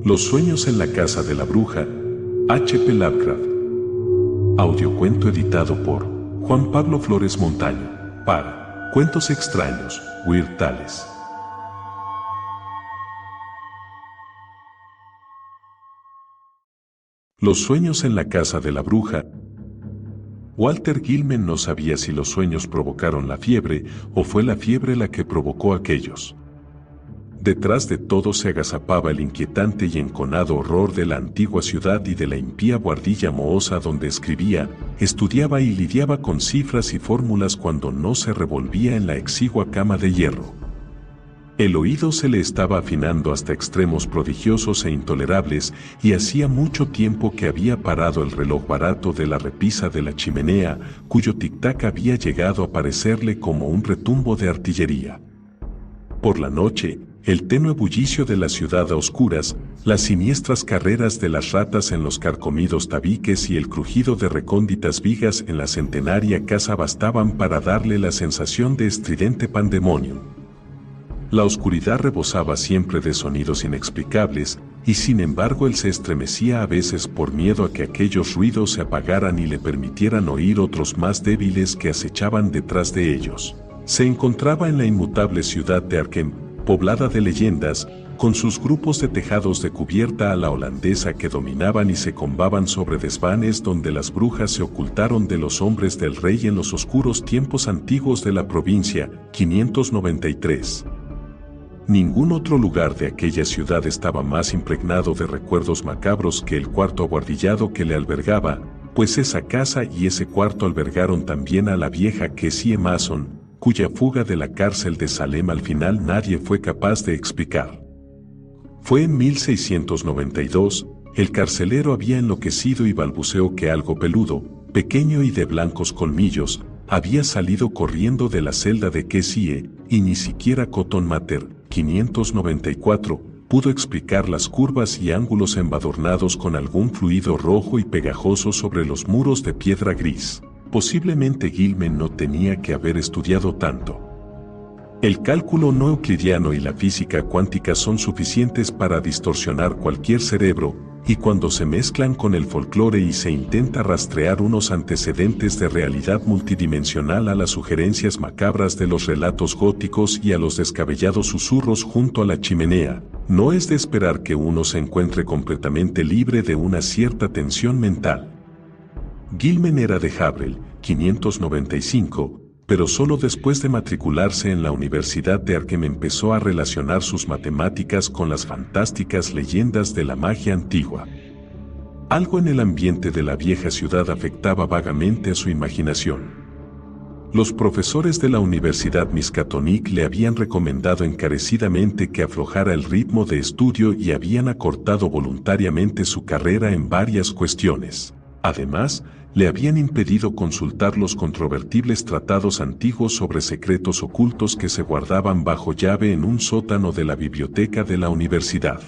Los sueños en la casa de la bruja, H.P. Lovecraft. Audiocuento editado por Juan Pablo Flores Montaño, para Cuentos Extraños, Weird Tales. Los sueños en la casa de la bruja. Walter Gilman no sabía si los sueños provocaron la fiebre o fue la fiebre la que provocó aquellos. Detrás de todo se agazapaba el inquietante y enconado horror de la antigua ciudad y de la impía buhardilla mohosa donde escribía, estudiaba y lidiaba con cifras y fórmulas cuando no se revolvía en la exigua cama de hierro. El oído se le estaba afinando hasta extremos prodigiosos e intolerables y hacía mucho tiempo que había parado el reloj barato de la repisa de la chimenea, cuyo tic-tac había llegado a parecerle como un retumbo de artillería. Por la noche, el tenue bullicio de la ciudad a oscuras, las siniestras carreras de las ratas en los carcomidos tabiques y el crujido de recónditas vigas en la centenaria casa bastaban para darle la sensación de estridente pandemonium. La oscuridad rebosaba siempre de sonidos inexplicables, y sin embargo él se estremecía a veces por miedo a que aquellos ruidos se apagaran y le permitieran oír otros más débiles que acechaban detrás de ellos. Se encontraba en la inmutable ciudad de Arkham, poblada de leyendas, con sus grupos de tejados de cubierta a la holandesa que dominaban y se combaban sobre desvanes donde las brujas se ocultaron de los hombres del rey en los oscuros tiempos antiguos de la provincia, 593. Ningún otro lugar de aquella ciudad estaba más impregnado de recuerdos macabros que el cuarto abuhardillado que le albergaba, pues esa casa y ese cuarto albergaron también a la vieja Cassie Mason, cuya fuga de la cárcel de Salem al final nadie fue capaz de explicar. Fue en 1692, el carcelero había enloquecido y balbuceó que algo peludo, pequeño y de blancos colmillos, había salido corriendo de la celda de Cassie, y ni siquiera Cotton Mather, 594, pudo explicar las curvas y ángulos embadurnados con algún fluido rojo y pegajoso sobre los muros de piedra gris. Posiblemente Gilman no tenía que haber estudiado tanto. El cálculo no euclidiano y la física cuántica son suficientes para distorsionar cualquier cerebro, y cuando se mezclan con el folclore y se intenta rastrear unos antecedentes de realidad multidimensional a las sugerencias macabras de los relatos góticos y a los descabellados susurros junto a la chimenea, no es de esperar que uno se encuentre completamente libre de una cierta tensión mental. Gilman era de Haverhill, 595, pero solo después de matricularse en la Universidad de Arkham empezó a relacionar sus matemáticas con las fantásticas leyendas de la magia antigua. Algo en el ambiente de la vieja ciudad afectaba vagamente a su imaginación. Los profesores de la Universidad Miskatonic le habían recomendado encarecidamente que aflojara el ritmo de estudio y habían acortado voluntariamente su carrera en varias cuestiones. Además, le habían impedido consultar los controvertibles tratados antiguos sobre secretos ocultos que se guardaban bajo llave en un sótano de la biblioteca de la universidad.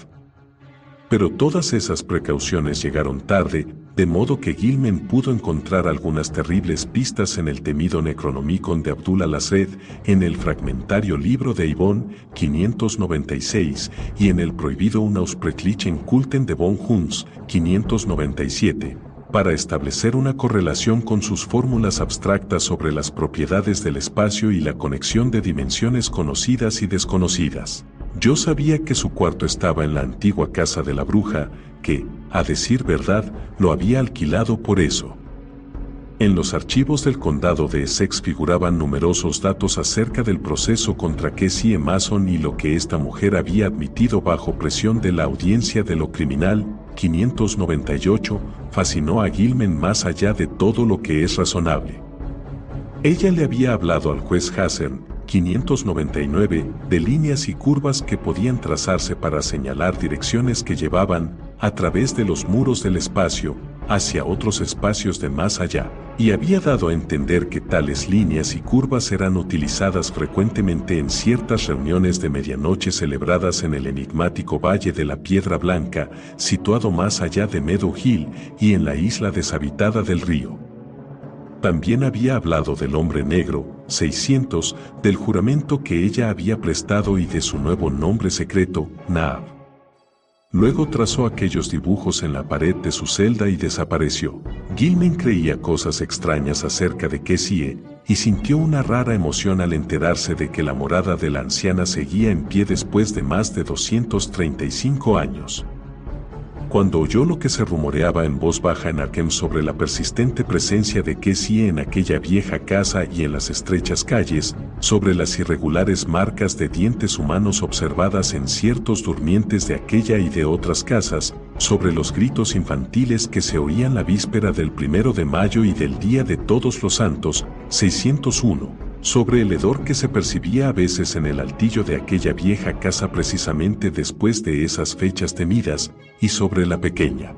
Pero todas esas precauciones llegaron tarde, de modo que Gilman pudo encontrar algunas terribles pistas en el temido Necronomicon de Abdul al-Azred, en el fragmentario libro de Yvonne, 596, y en el prohibido Unaussprechlichen Kulten de von Huns, 597. Para establecer una correlación con sus fórmulas abstractas sobre las propiedades del espacio y la conexión de dimensiones conocidas y desconocidas. Yo sabía que su cuarto estaba en la antigua casa de la bruja, que, a decir verdad, lo había alquilado por eso. En los archivos del condado de Essex figuraban numerosos datos acerca del proceso contra Cassie Mason y lo que esta mujer había admitido bajo presión de la audiencia de lo criminal, 598, fascinó a Gilman más allá de todo lo que es razonable. Ella le había hablado al juez Hassern, 599, de líneas y curvas que podían trazarse para señalar direcciones que llevaban, a través de los muros del espacio, hacia otros espacios de más allá, y había dado a entender que tales líneas y curvas eran utilizadas frecuentemente en ciertas reuniones de medianoche celebradas en el enigmático Valle de la Piedra Blanca, situado más allá de Meadow Hill y en la isla deshabitada del río. También había hablado del hombre negro, 600, del juramento que ella había prestado y de su nuevo nombre secreto, Naab. Luego trazó aquellos dibujos en la pared de su celda y desapareció. Gilman creía cosas extrañas acerca de Cassie y sintió una rara emoción al enterarse de que la morada de la anciana seguía en pie después de más de 235 años. Cuando oyó lo que se rumoreaba en voz baja en Arkham sobre la persistente presencia de Cassie en aquella vieja casa y en las estrechas calles, sobre las irregulares marcas de dientes humanos observadas en ciertos durmientes de aquella y de otras casas, sobre los gritos infantiles que se oían la víspera del 1 de mayo y del Día de Todos los Santos, 601, sobre el hedor que se percibía a veces en el altillo de aquella vieja casa precisamente después de esas fechas temidas, y sobre la pequeña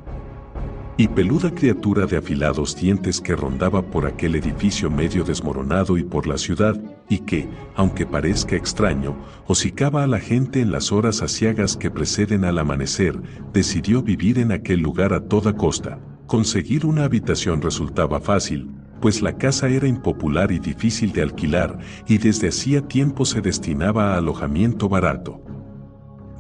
y peluda criatura de afilados dientes que rondaba por aquel edificio medio desmoronado y por la ciudad, y que, aunque parezca extraño, hocicaba a la gente en las horas aciagas que preceden al amanecer, decidió vivir en aquel lugar a toda costa. Conseguir una habitación resultaba fácil, pues la casa era impopular y difícil de alquilar, y desde hacía tiempo se destinaba a alojamiento barato.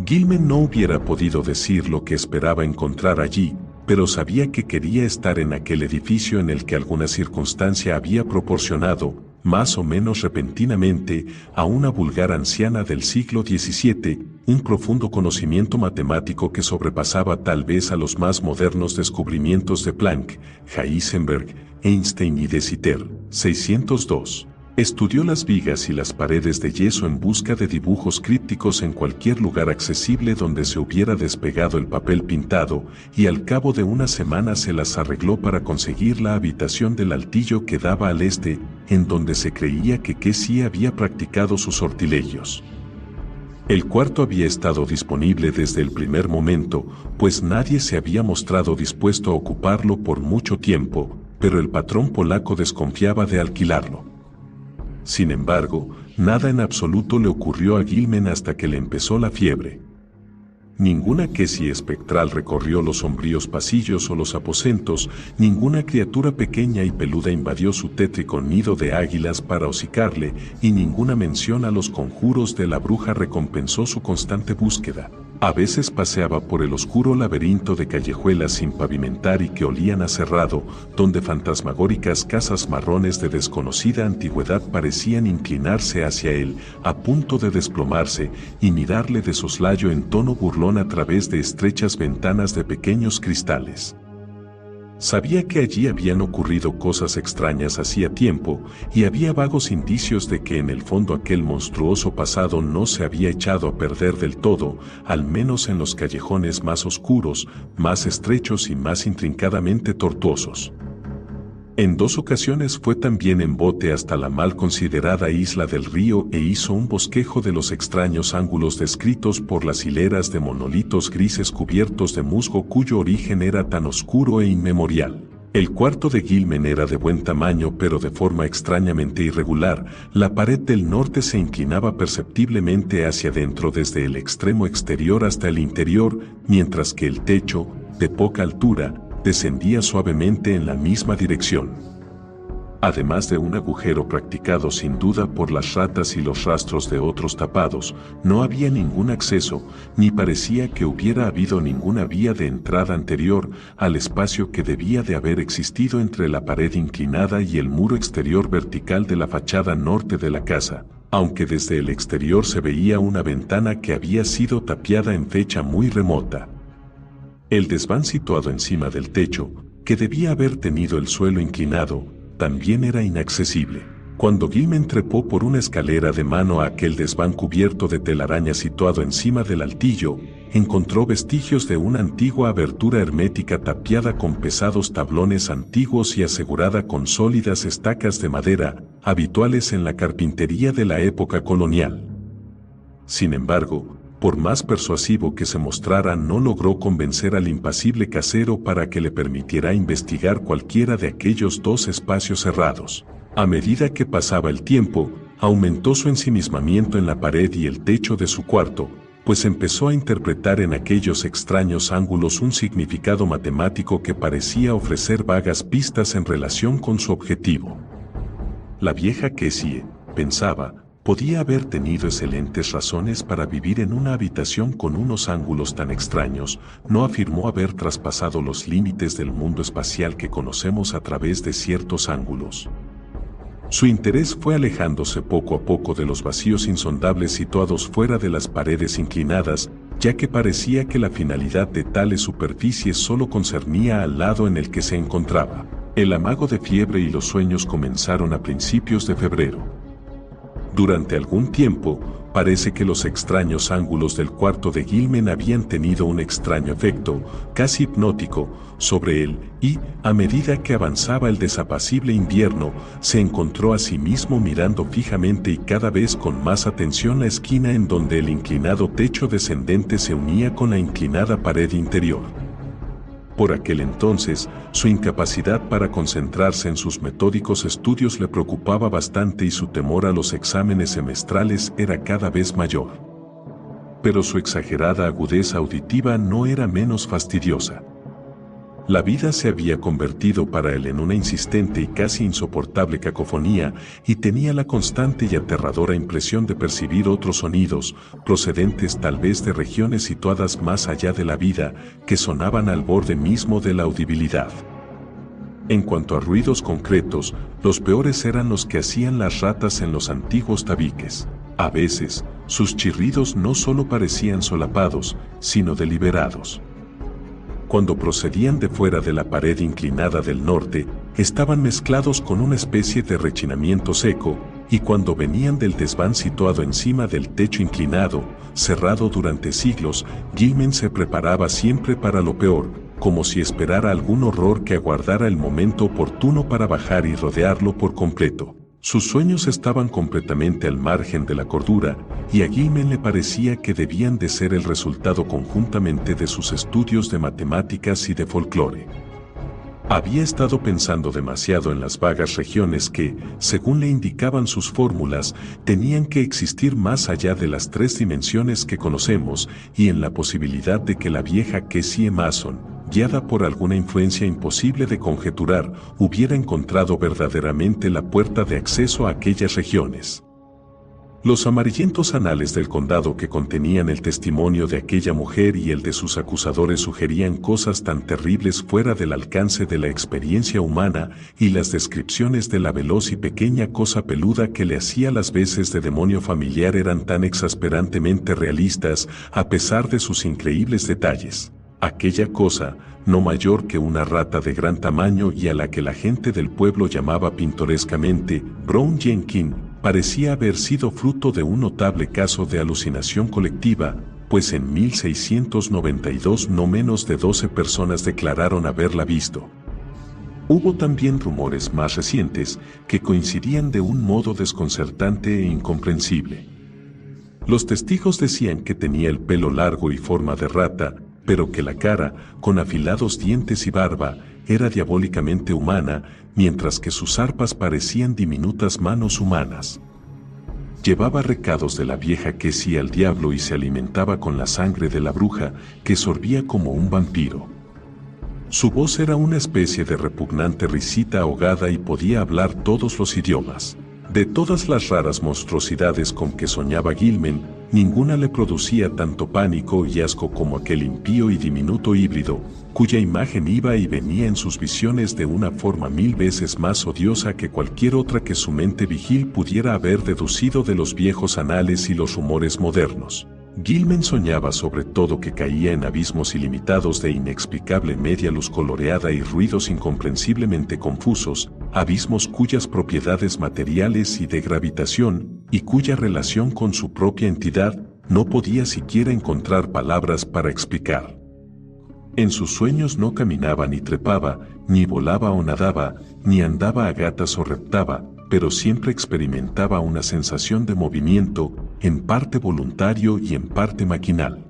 Gilman no hubiera podido decir lo que esperaba encontrar allí, pero sabía que quería estar en aquel edificio en el que alguna circunstancia había proporcionado, más o menos repentinamente, a una vulgar anciana del siglo XVII, un profundo conocimiento matemático que sobrepasaba tal vez a los más modernos descubrimientos de Planck, Heisenberg, Einstein y de Sitter. 602. Estudió las vigas y las paredes de yeso en busca de dibujos crípticos en cualquier lugar accesible donde se hubiera despegado el papel pintado, y al cabo de una semana se las arregló para conseguir la habitación del altillo que daba al este, en donde se creía que Cassie había practicado sus sortilegios. El cuarto había estado disponible desde el primer momento, pues nadie se había mostrado dispuesto a ocuparlo por mucho tiempo, pero el patrón polaco desconfiaba de alquilarlo. Sin embargo, nada en absoluto le ocurrió a Gilman hasta que le empezó la fiebre. Ninguna Cassie espectral recorrió los sombríos pasillos o los aposentos, ninguna criatura pequeña y peluda invadió su tétrico nido de águilas para hocicarle, y ninguna mención a los conjuros de la bruja recompensó su constante búsqueda. A veces paseaba por el oscuro laberinto de callejuelas sin pavimentar y que olían a cerrado, donde fantasmagóricas casas marrones de desconocida antigüedad parecían inclinarse hacia él, a punto de desplomarse, y mirarle de soslayo en tono burlón a través de estrechas ventanas de pequeños cristales. Sabía que allí habían ocurrido cosas extrañas hacía tiempo, y había vagos indicios de que en el fondo aquel monstruoso pasado no se había echado a perder del todo, al menos en los callejones más oscuros, más estrechos y más intrincadamente tortuosos. En 2 ocasiones fue también en bote hasta la mal considerada isla del río e hizo un bosquejo de los extraños ángulos descritos por las hileras de monolitos grises cubiertos de musgo cuyo origen era tan oscuro e inmemorial. El cuarto de Gilman era de buen tamaño pero de forma extrañamente irregular. La pared del norte se inclinaba perceptiblemente hacia adentro desde el extremo exterior hasta el interior, mientras que el techo, de poca altura, descendía suavemente en la misma dirección. Además de un agujero practicado sin duda por las ratas y los rastros de otros tapados, no había ningún acceso, ni parecía que hubiera habido ninguna vía de entrada anterior al espacio que debía de haber existido entre la pared inclinada y el muro exterior vertical de la fachada norte de la casa, aunque desde el exterior se veía una ventana que había sido tapiada en fecha muy remota. El desván situado encima del techo, que debía haber tenido el suelo inclinado, también era inaccesible. Cuando Gilman trepó por una escalera de mano a aquel desván cubierto de telaraña situado encima del altillo, encontró vestigios de una antigua abertura hermética tapiada con pesados tablones antiguos y asegurada con sólidas estacas de madera, habituales en la carpintería de la época colonial. Sin embargo, por más persuasivo que se mostrara, no logró convencer al impasible casero para que le permitiera investigar cualquiera de aquellos 2 espacios cerrados. A medida que pasaba el tiempo, aumentó su ensimismamiento en la pared y el techo de su cuarto, pues empezó a interpretar en aquellos extraños ángulos un significado matemático que parecía ofrecer vagas pistas en relación con su objetivo. La vieja Cassie, pensaba, podía haber tenido excelentes razones para vivir en una habitación con unos ángulos tan extraños, no afirmó haber traspasado los límites del mundo espacial que conocemos a través de ciertos ángulos. Su interés fue alejándose poco a poco de los vacíos insondables situados fuera de las paredes inclinadas, ya que parecía que la finalidad de tales superficies solo concernía al lado en el que se encontraba. El amago de fiebre y los sueños comenzaron a principios de febrero. Durante algún tiempo, parece que los extraños ángulos del cuarto de Gilman habían tenido un extraño efecto, casi hipnótico, sobre él y, a medida que avanzaba el desapacible invierno, se encontró a sí mismo mirando fijamente y cada vez con más atención la esquina en donde el inclinado techo descendente se unía con la inclinada pared interior. Por aquel entonces, su incapacidad para concentrarse en sus metódicos estudios le preocupaba bastante y su temor a los exámenes semestrales era cada vez mayor. Pero su exagerada agudeza auditiva no era menos fastidiosa. La vida se había convertido para él en una insistente y casi insoportable cacofonía y tenía la constante y aterradora impresión de percibir otros sonidos, procedentes tal vez de regiones situadas más allá de la vida, que sonaban al borde mismo de la audibilidad. En cuanto a ruidos concretos, los peores eran los que hacían las ratas en los antiguos tabiques. A veces, sus chirridos no solo parecían solapados, sino deliberados. Cuando procedían de fuera de la pared inclinada del norte, estaban mezclados con una especie de rechinamiento seco, y cuando venían del desván situado encima del techo inclinado, cerrado durante siglos, Gilman se preparaba siempre para lo peor, como si esperara algún horror que aguardara el momento oportuno para bajar y rodearlo por completo. Sus sueños estaban completamente al margen de la cordura, y a Gilman le parecía que debían de ser el resultado conjuntamente de sus estudios de matemáticas y de folclore. Había estado pensando demasiado en las vagas regiones que, según le indicaban sus fórmulas, tenían que existir más allá de las 3 dimensiones que conocemos, y en la posibilidad de que la vieja Kessie Mason, guiada por alguna influencia imposible de conjeturar, hubiera encontrado verdaderamente la puerta de acceso a aquellas regiones. Los amarillentos anales del condado que contenían el testimonio de aquella mujer y el de sus acusadores sugerían cosas tan terribles fuera del alcance de la experiencia humana, y las descripciones de la veloz y pequeña cosa peluda que le hacía las veces de demonio familiar eran tan exasperantemente realistas, a pesar de sus increíbles detalles. Aquella cosa, no mayor que una rata de gran tamaño y a la que la gente del pueblo llamaba pintorescamente Brown Jenkins, parecía haber sido fruto de un notable caso de alucinación colectiva, pues en 1692 no menos de 12 personas declararon haberla visto. Hubo también rumores más recientes que coincidían de un modo desconcertante e incomprensible. Los testigos decían que tenía el pelo largo y forma de rata, pero que la cara, con afilados dientes y barba, era diabólicamente humana, mientras que sus arpas parecían diminutas manos humanas. Llevaba recados de la vieja Kessie al diablo y se alimentaba con la sangre de la bruja, que sorbía como un vampiro. Su voz era una especie de repugnante risita ahogada y podía hablar todos los idiomas. De todas las raras monstruosidades con que soñaba Gilman, ninguna le producía tanto pánico y asco como aquel impío y diminuto híbrido, cuya imagen iba y venía en sus visiones de una forma 1000 veces más odiosa que cualquier otra que su mente vigil pudiera haber deducido de los viejos anales y los rumores modernos. Gilman soñaba sobre todo que caía en abismos ilimitados de inexplicable media luz coloreada y ruidos incomprensiblemente confusos, abismos cuyas propiedades materiales y de gravitación, y cuya relación con su propia entidad, no podía siquiera encontrar palabras para explicar. En sus sueños no caminaba ni trepaba, ni volaba o nadaba, ni andaba a gatas o reptaba, pero siempre experimentaba una sensación de movimiento, en parte voluntario y en parte maquinal.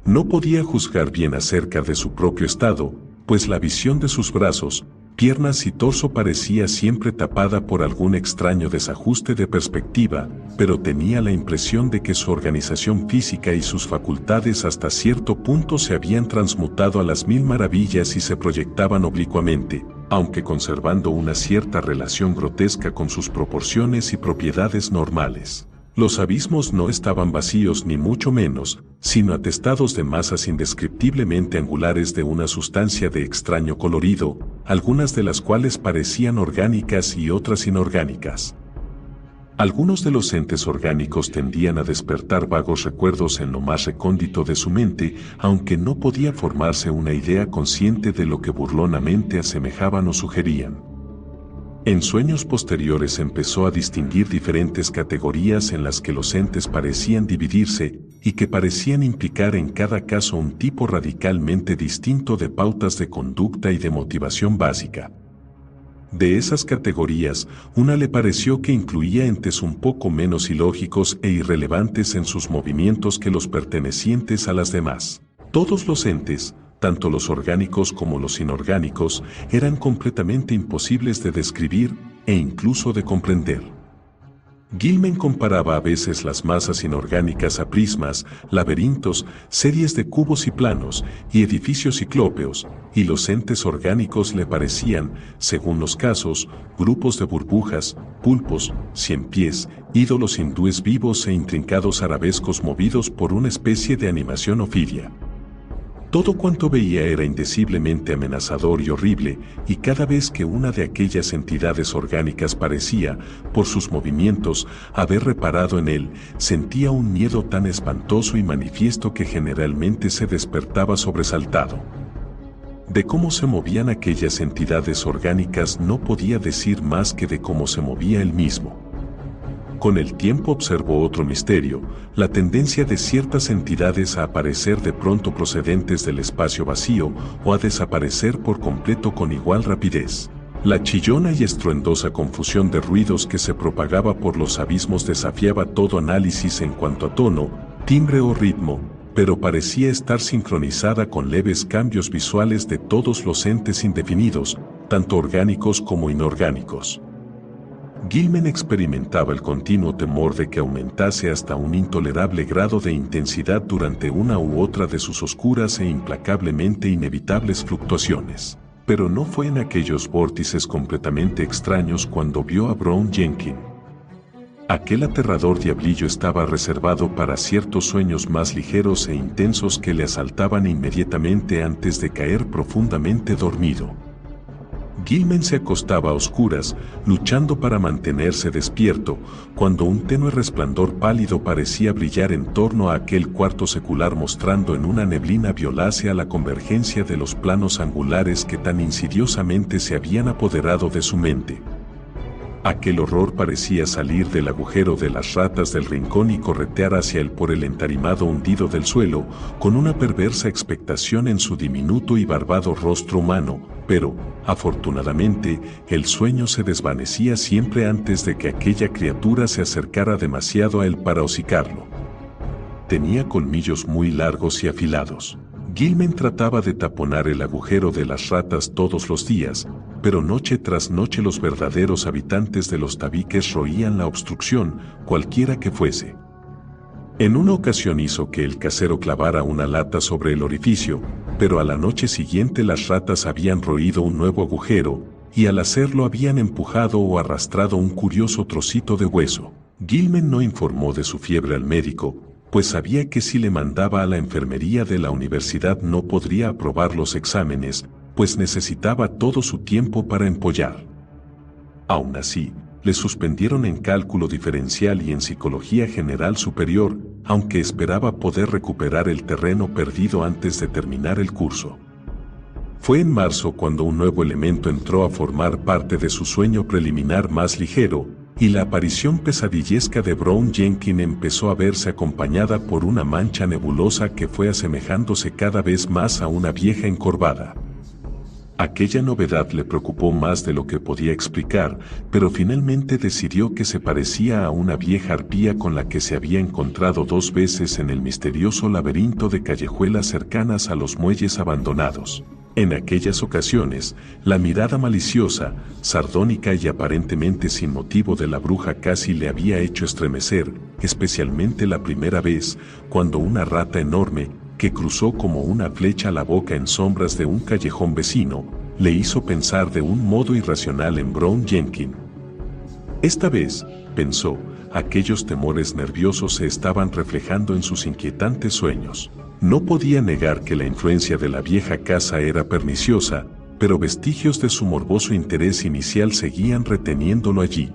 No podía juzgar bien acerca de su propio estado, pues la visión de sus brazos, piernas y torso parecía siempre tapada por algún extraño desajuste de perspectiva, pero tenía la impresión de que su organización física y sus facultades hasta cierto punto se habían transmutado a las 1000 maravillas y se proyectaban oblicuamente, aunque conservando una cierta relación grotesca con sus proporciones y propiedades normales. Los abismos no estaban vacíos ni mucho menos, sino atestados de masas indescriptiblemente angulares de una sustancia de extraño colorido, algunas de las cuales parecían orgánicas y otras inorgánicas. Algunos de los entes orgánicos tendían a despertar vagos recuerdos en lo más recóndito de su mente, aunque no podía formarse una idea consciente de lo que burlonamente asemejaban o sugerían. En sueños posteriores empezó a distinguir diferentes categorías en las que los entes parecían dividirse y que parecían implicar en cada caso un tipo radicalmente distinto de pautas de conducta y de motivación básica. De esas categorías, una le pareció que incluía entes un poco menos ilógicos e irrelevantes en sus movimientos que los pertenecientes a las demás. Todos los entes, tanto los orgánicos como los inorgánicos, eran completamente imposibles de describir e incluso de comprender. Gilman comparaba a veces las masas inorgánicas a prismas, laberintos, series de cubos y planos, y edificios ciclópeos, y los entes orgánicos le parecían, según los casos, grupos de burbujas, pulpos, ciempiés, ídolos hindúes vivos e intrincados arabescos movidos por una especie de animación ofidia. Todo cuanto veía era indeciblemente amenazador y horrible, y cada vez que una de aquellas entidades orgánicas parecía, por sus movimientos, haber reparado en él, sentía un miedo tan espantoso y manifiesto que generalmente se despertaba sobresaltado. De cómo se movían aquellas entidades orgánicas no podía decir más que de cómo se movía él mismo. Con el tiempo observó otro misterio, la tendencia de ciertas entidades a aparecer de pronto procedentes del espacio vacío o a desaparecer por completo con igual rapidez. La chillona y estruendosa confusión de ruidos que se propagaba por los abismos desafiaba todo análisis en cuanto a tono, timbre o ritmo, pero parecía estar sincronizada con leves cambios visuales de todos los entes indefinidos, tanto orgánicos como inorgánicos. Gilman experimentaba el continuo temor de que aumentase hasta un intolerable grado de intensidad durante una u otra de sus oscuras e implacablemente inevitables fluctuaciones. Pero no fue en aquellos vórtices completamente extraños cuando vio a Brown Jenkins. Aquel aterrador diablillo estaba reservado para ciertos sueños más ligeros e intensos que le asaltaban inmediatamente antes de caer profundamente dormido. Gilman se acostaba a oscuras, luchando para mantenerse despierto, cuando un tenue resplandor pálido parecía brillar en torno a aquel cuarto secular mostrando en una neblina violácea la convergencia de los planos angulares que tan insidiosamente se habían apoderado de su mente. Aquel horror parecía salir del agujero de las ratas del rincón y corretear hacia él por el entarimado hundido del suelo, con una perversa expectación en su diminuto y barbado rostro humano, pero, afortunadamente, el sueño se desvanecía siempre antes de que aquella criatura se acercara demasiado a él para hocicarlo. Tenía colmillos muy largos y afilados. Gilman trataba de taponar el agujero de las ratas todos los días, pero noche tras noche los verdaderos habitantes de los tabiques roían la obstrucción, cualquiera que fuese. En una ocasión hizo que el casero clavara una lata sobre el orificio, pero a la noche siguiente las ratas habían roído un nuevo agujero, y al hacerlo habían empujado o arrastrado un curioso trocito de hueso. Gilman no informó de su fiebre al médico, pues sabía que si le mandaba a la enfermería de la universidad no podría aprobar los exámenes, pues necesitaba todo su tiempo para empollar. Aún así, le suspendieron en cálculo diferencial y en psicología general superior, aunque esperaba poder recuperar el terreno perdido antes de terminar el curso. Fue en marzo cuando un nuevo elemento entró a formar parte de su sueño preliminar más ligero, y la aparición pesadillesca de Brown Jenkins empezó a verse acompañada por una mancha nebulosa que fue asemejándose cada vez más a una vieja encorvada. Aquella novedad le preocupó más de lo que podía explicar, pero finalmente decidió que se parecía a una vieja arpía con la que se había encontrado 2 veces en el misterioso laberinto de callejuelas cercanas a los muelles abandonados. En aquellas ocasiones, la mirada maliciosa, sardónica y aparentemente sin motivo de la bruja casi le había hecho estremecer, especialmente la primera vez, cuando una rata enorme, que cruzó como una flecha la boca en sombras de un callejón vecino, le hizo pensar de un modo irracional en Brown Jenkins. Esta vez, pensó, aquellos temores nerviosos se estaban reflejando en sus inquietantes sueños. No podía negar que la influencia de la vieja casa era perniciosa, pero vestigios de su morboso interés inicial seguían reteniéndolo allí.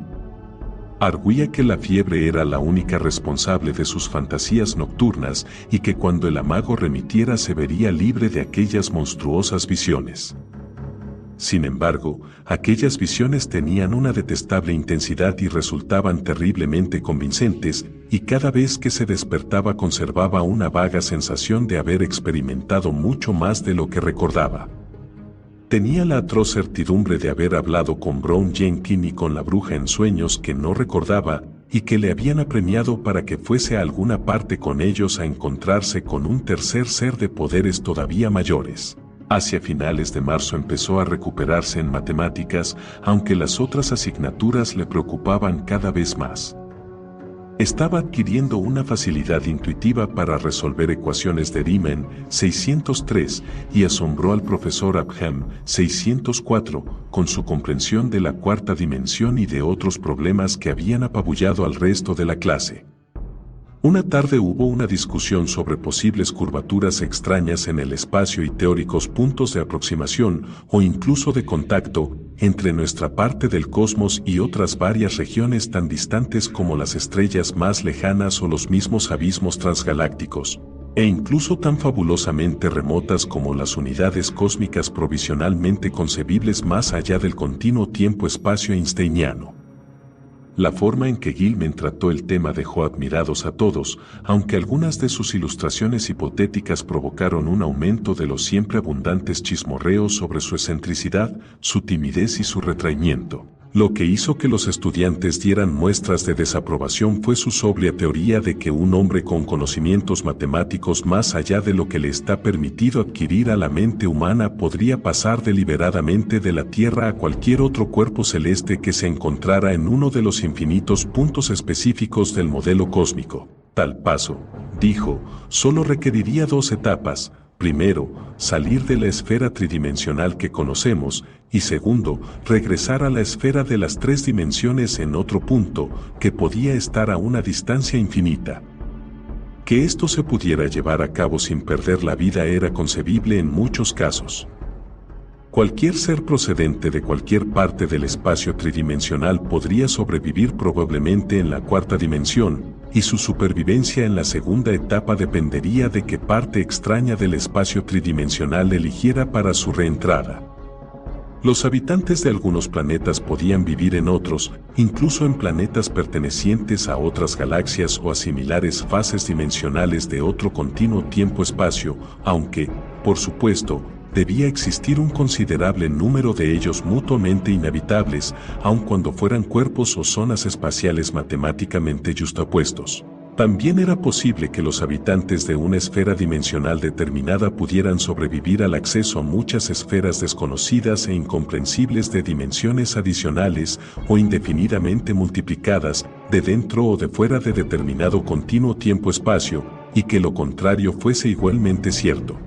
Arguía que la fiebre era la única responsable de sus fantasías nocturnas y que cuando el amago remitiera se vería libre de aquellas monstruosas visiones. Sin embargo, aquellas visiones tenían una detestable intensidad y resultaban terriblemente convincentes, y cada vez que se despertaba conservaba una vaga sensación de haber experimentado mucho más de lo que recordaba. Tenía la atroz certidumbre de haber hablado con Brown Jenkins y con la bruja en sueños que no recordaba, y que le habían apremiado para que fuese a alguna parte con ellos a encontrarse con un tercer ser de poderes todavía mayores. Hacia finales de marzo empezó a recuperarse en matemáticas, aunque las otras asignaturas le preocupaban cada vez más. Estaba adquiriendo una facilidad intuitiva para resolver ecuaciones de Riemann 603 y asombró al profesor Upham 604 con su comprensión de la cuarta dimensión y de otros problemas que habían apabullado al resto de la clase. Una tarde hubo una discusión sobre posibles curvaturas extrañas en el espacio y teóricos puntos de aproximación o incluso de contacto entre nuestra parte del cosmos y otras varias regiones tan distantes como las estrellas más lejanas o los mismos abismos transgalácticos, e incluso tan fabulosamente remotas como las unidades cósmicas provisionalmente concebibles más allá del continuo tiempo-espacio einsteiniano. La forma en que Gilman trató el tema dejó admirados a todos, aunque algunas de sus ilustraciones hipotéticas provocaron un aumento de los siempre abundantes chismorreos sobre su excentricidad, su timidez y su retraimiento. Lo que hizo que los estudiantes dieran muestras de desaprobación fue su sobria teoría de que un hombre con conocimientos matemáticos más allá de lo que le está permitido adquirir a la mente humana podría pasar deliberadamente de la Tierra a cualquier otro cuerpo celeste que se encontrara en uno de los infinitos puntos específicos del modelo cósmico. Tal paso, dijo, solo requeriría dos etapas. Primero, salir de la esfera tridimensional que conocemos, y segundo, regresar a la esfera de las tres dimensiones en otro punto, que podía estar a una distancia infinita. Que esto se pudiera llevar a cabo sin perder la vida era concebible en muchos casos. Cualquier ser procedente de cualquier parte del espacio tridimensional podría sobrevivir probablemente en la cuarta dimensión, y su supervivencia en la segunda etapa dependería de qué parte extraña del espacio tridimensional eligiera para su reentrada. Los habitantes de algunos planetas podían vivir en otros, incluso en planetas pertenecientes a otras galaxias o a similares fases dimensionales de otro continuo tiempo-espacio, aunque, por supuesto, debía existir un considerable número de ellos mutuamente inhabitables, aun cuando fueran cuerpos o zonas espaciales matemáticamente yuxtapuestos. También era posible que los habitantes de una esfera dimensional determinada pudieran sobrevivir al acceso a muchas esferas desconocidas e incomprensibles de dimensiones adicionales o indefinidamente multiplicadas, de dentro o de fuera de determinado continuo tiempo-espacio, y que lo contrario fuese igualmente cierto.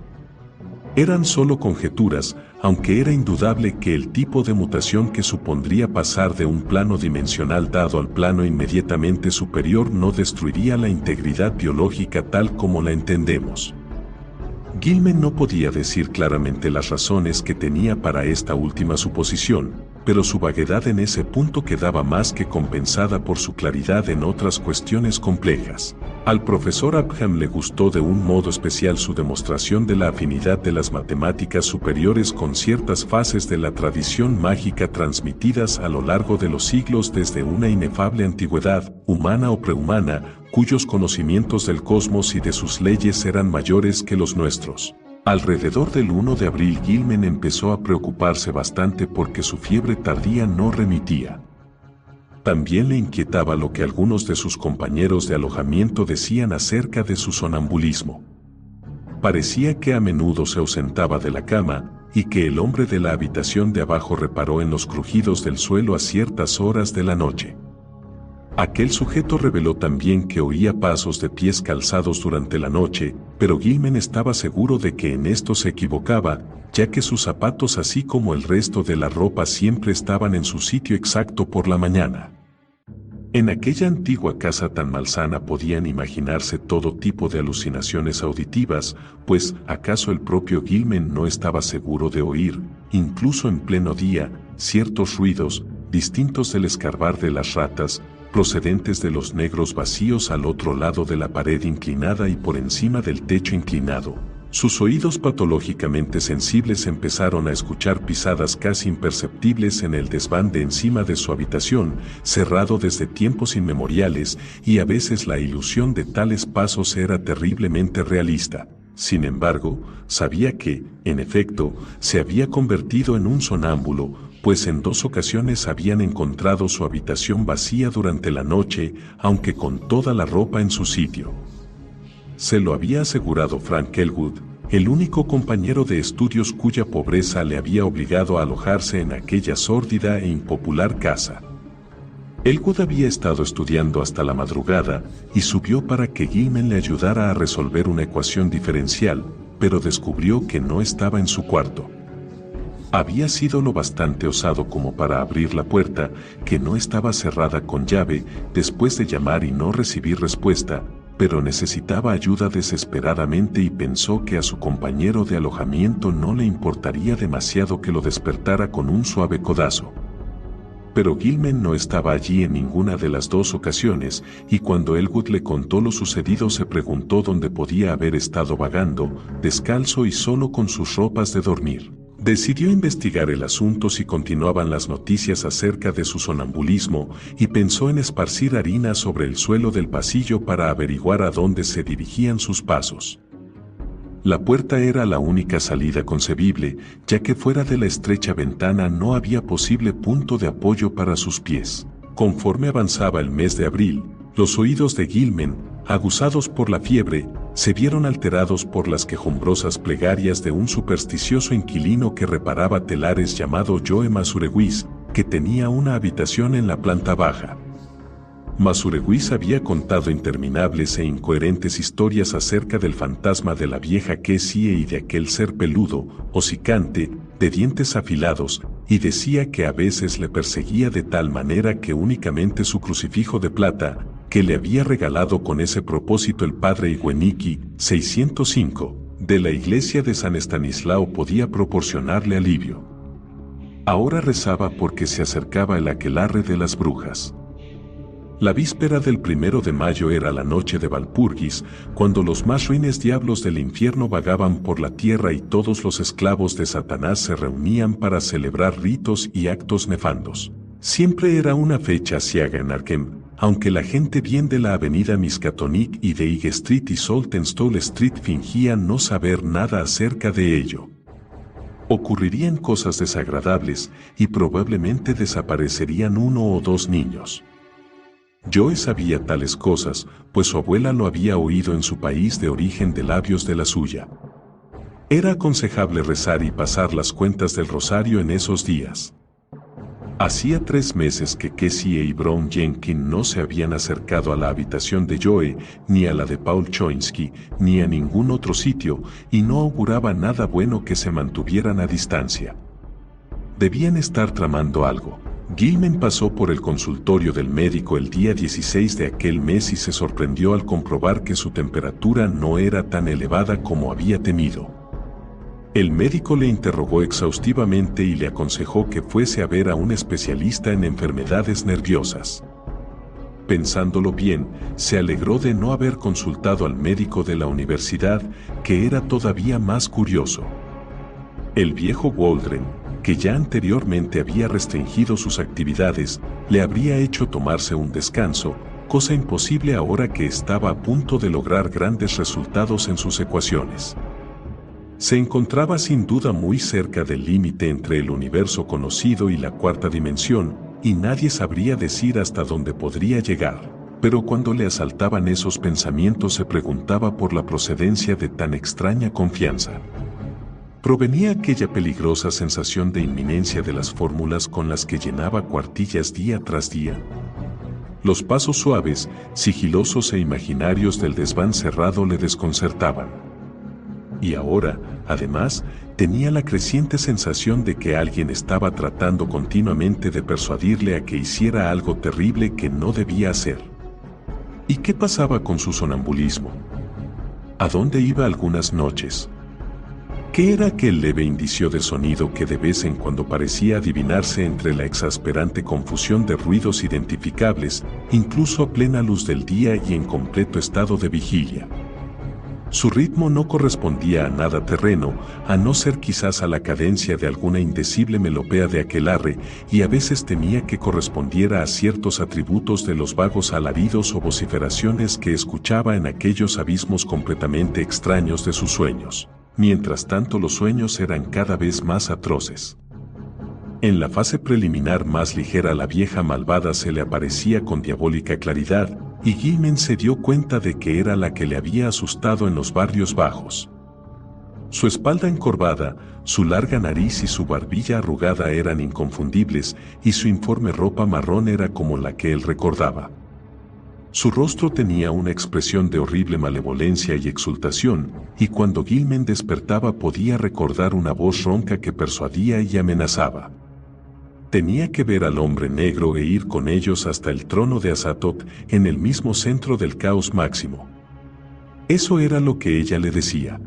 Eran solo conjeturas, aunque era indudable que el tipo de mutación que supondría pasar de un plano dimensional dado al plano inmediatamente superior no destruiría la integridad biológica tal como la entendemos. Gilman no podía decir claramente las razones que tenía para esta última suposición, pero su vaguedad en ese punto quedaba más que compensada por su claridad en otras cuestiones complejas. Al profesor Upham le gustó de un modo especial su demostración de la afinidad de las matemáticas superiores con ciertas fases de la tradición mágica transmitidas a lo largo de los siglos desde una inefable antigüedad, humana o prehumana, cuyos conocimientos del cosmos y de sus leyes eran mayores que los nuestros. Alrededor del 1 de abril Gilman empezó a preocuparse bastante porque su fiebre tardía no remitía. También le inquietaba lo que algunos de sus compañeros de alojamiento decían acerca de su sonambulismo. Parecía que a menudo se ausentaba de la cama, y que el hombre de la habitación de abajo reparó en los crujidos del suelo a ciertas horas de la noche. Aquel sujeto reveló también que oía pasos de pies calzados durante la noche, pero Gilman estaba seguro de que en esto se equivocaba, ya que sus zapatos así como el resto de la ropa siempre estaban en su sitio exacto por la mañana. En aquella antigua casa tan malsana podían imaginarse todo tipo de alucinaciones auditivas, pues ¿acaso el propio Gilman no estaba seguro de oír, incluso en pleno día, ciertos ruidos, distintos del escarbar de las ratas, procedentes de los negros vacíos al otro lado de la pared inclinada y por encima del techo inclinado? Sus oídos patológicamente sensibles empezaron a escuchar pisadas casi imperceptibles en el desván de encima de su habitación, cerrado desde tiempos inmemoriales, y a veces la ilusión de tales pasos era terriblemente realista. Sin embargo, sabía que, en efecto, se había convertido en un sonámbulo, pues en 2 ocasiones habían encontrado su habitación vacía durante la noche, aunque con toda la ropa en su sitio. Se lo había asegurado Frank Elwood, el único compañero de estudios cuya pobreza le había obligado a alojarse en aquella sórdida e impopular casa. Elwood había estado estudiando hasta la madrugada y subió para que Gilman le ayudara a resolver una ecuación diferencial, pero descubrió que no estaba en su cuarto. Había sido lo bastante osado como para abrir la puerta, que no estaba cerrada con llave, después de llamar y no recibir respuesta, pero necesitaba ayuda desesperadamente y pensó que a su compañero de alojamiento no le importaría demasiado que lo despertara con un suave codazo. Pero Gilman no estaba allí en ninguna de las 2 ocasiones, y cuando Elwood le contó lo sucedido se preguntó dónde podía haber estado vagando, descalzo y solo con sus ropas de dormir. Decidió investigar el asunto si continuaban las noticias acerca de su sonambulismo y pensó en esparcir harina sobre el suelo del pasillo para averiguar a dónde se dirigían sus pasos. La puerta era la única salida concebible, ya que fuera de la estrecha ventana no había posible punto de apoyo para sus pies. Conforme avanzaba el mes de abril, los oídos de Gilman, aguzados por la fiebre, se vieron alterados por las quejumbrosas plegarias de un supersticioso inquilino que reparaba telares llamado Joe Masurewis, que tenía una habitación en la planta baja. Masurewis había contado interminables e incoherentes historias acerca del fantasma de la vieja Kessie y de aquel ser peludo, hocicante, de dientes afilados, y decía que a veces le perseguía de tal manera que únicamente su crucifijo de plata, que le había regalado con ese propósito el padre Iweniki, 605, de la iglesia de San Estanislao podía proporcionarle alivio. Ahora rezaba porque se acercaba el aquelarre de las brujas. La víspera del 1 de mayo era la noche de Walpurgis, cuando los más ruines diablos del infierno vagaban por la tierra y todos los esclavos de Satanás se reunían para celebrar ritos y actos nefandos. Siempre era una fecha ciaga en Arkham, aunque la gente bien de la avenida Miskatonic y de High Street y Saltonstall Street fingían no saber nada acerca de ello. Ocurrirían cosas desagradables y probablemente desaparecerían 1 o 2 niños. Joe sabía tales cosas, pues su abuela lo había oído en su país de origen de labios de la suya. Era aconsejable rezar y pasar las cuentas del rosario en esos días. Hacía 3 meses que Kessie y Brown Jenkins no se habían acercado a la habitación de Joe, ni a la de Paul Choinsky, ni a ningún otro sitio, y no auguraba nada bueno que se mantuvieran a distancia. Debían estar tramando algo. Gilman pasó por el consultorio del médico el día 16 de aquel mes y se sorprendió al comprobar que su temperatura no era tan elevada como había temido. El médico le interrogó exhaustivamente y le aconsejó que fuese a ver a un especialista en enfermedades nerviosas. Pensándolo bien, se alegró de no haber consultado al médico de la universidad, que era todavía más curioso. El viejo Waldron, que ya anteriormente había restringido sus actividades, le habría hecho tomarse un descanso, cosa imposible ahora que estaba a punto de lograr grandes resultados en sus ecuaciones. Se encontraba sin duda muy cerca del límite entre el universo conocido y la 4ª dimensión, y nadie sabría decir hasta dónde podría llegar. Pero cuando le asaltaban esos pensamientos se preguntaba por la procedencia de tan extraña confianza. Provenía aquella peligrosa sensación de inminencia de las fórmulas con las que llenaba cuartillas día tras día. Los pasos suaves, sigilosos e imaginarios del desván cerrado le desconcertaban. Y ahora, además, tenía la creciente sensación de que alguien estaba tratando continuamente de persuadirle a que hiciera algo terrible que no debía hacer. ¿Y qué pasaba con su sonambulismo? ¿A dónde iba algunas noches? ¿Qué era aquel leve indicio de sonido que de vez en cuando parecía adivinarse entre la exasperante confusión de ruidos identificables, incluso a plena luz del día y en completo estado de vigilia? Su ritmo no correspondía a nada terreno, a no ser quizás a la cadencia de alguna indecible melopea de aquelarre, y a veces temía que correspondiera a ciertos atributos de los vagos alaridos o vociferaciones que escuchaba en aquellos abismos completamente extraños de sus sueños. Mientras tanto, los sueños eran cada vez más atroces. En la fase preliminar más ligera, la vieja malvada se le aparecía con diabólica claridad, y Gilman se dio cuenta de que era la que le había asustado en los barrios bajos. Su espalda encorvada, su larga nariz y su barbilla arrugada eran inconfundibles, y su informe ropa marrón era como la que él recordaba. Su rostro tenía una expresión de horrible malevolencia y exultación, y cuando Gilman despertaba podía recordar una voz ronca que persuadía y amenazaba. Tenía que ver al hombre negro e ir con ellos hasta el trono de Azatoth, en el mismo centro del caos máximo. Eso era lo que ella le decía.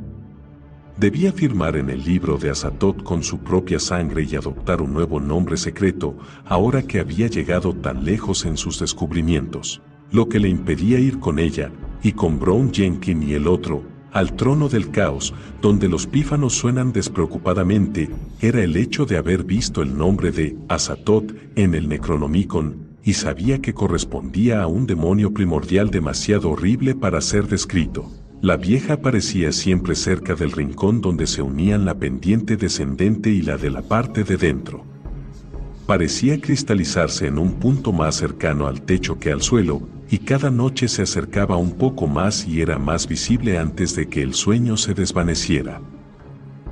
Debía firmar en el libro de Azatoth con su propia sangre y adoptar un nuevo nombre secreto, ahora que había llegado tan lejos en sus descubrimientos. Lo que le impedía ir con ella, y con Brown Jenkins y el otro, al trono del caos, donde los pífanos suenan despreocupadamente, era el hecho de haber visto el nombre de Azatoth en el Necronomicon, y sabía que correspondía a un demonio primordial demasiado horrible para ser descrito. La vieja aparecía siempre cerca del rincón donde se unían la pendiente descendente y la de la parte de dentro. Parecía cristalizarse en un punto más cercano al techo que al suelo, y cada noche se acercaba un poco más y era más visible antes de que el sueño se desvaneciera.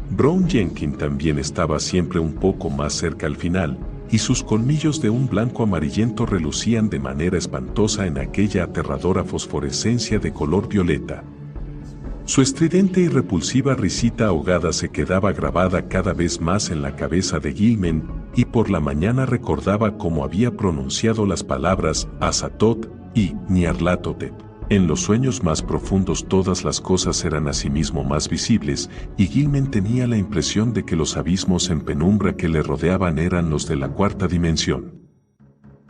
Brown Jenkins también estaba siempre un poco más cerca al final, y sus colmillos de un blanco amarillento relucían de manera espantosa en aquella aterradora fosforescencia de color violeta. Su estridente y repulsiva risita ahogada se quedaba grabada cada vez más en la cabeza de Gilman, y por la mañana recordaba cómo había pronunciado las palabras Azatoth y Nyarlathotep. En los sueños más profundos todas las cosas eran asimismo más visibles, y Gilman tenía la impresión de que los abismos en penumbra que le rodeaban eran los de la cuarta dimensión.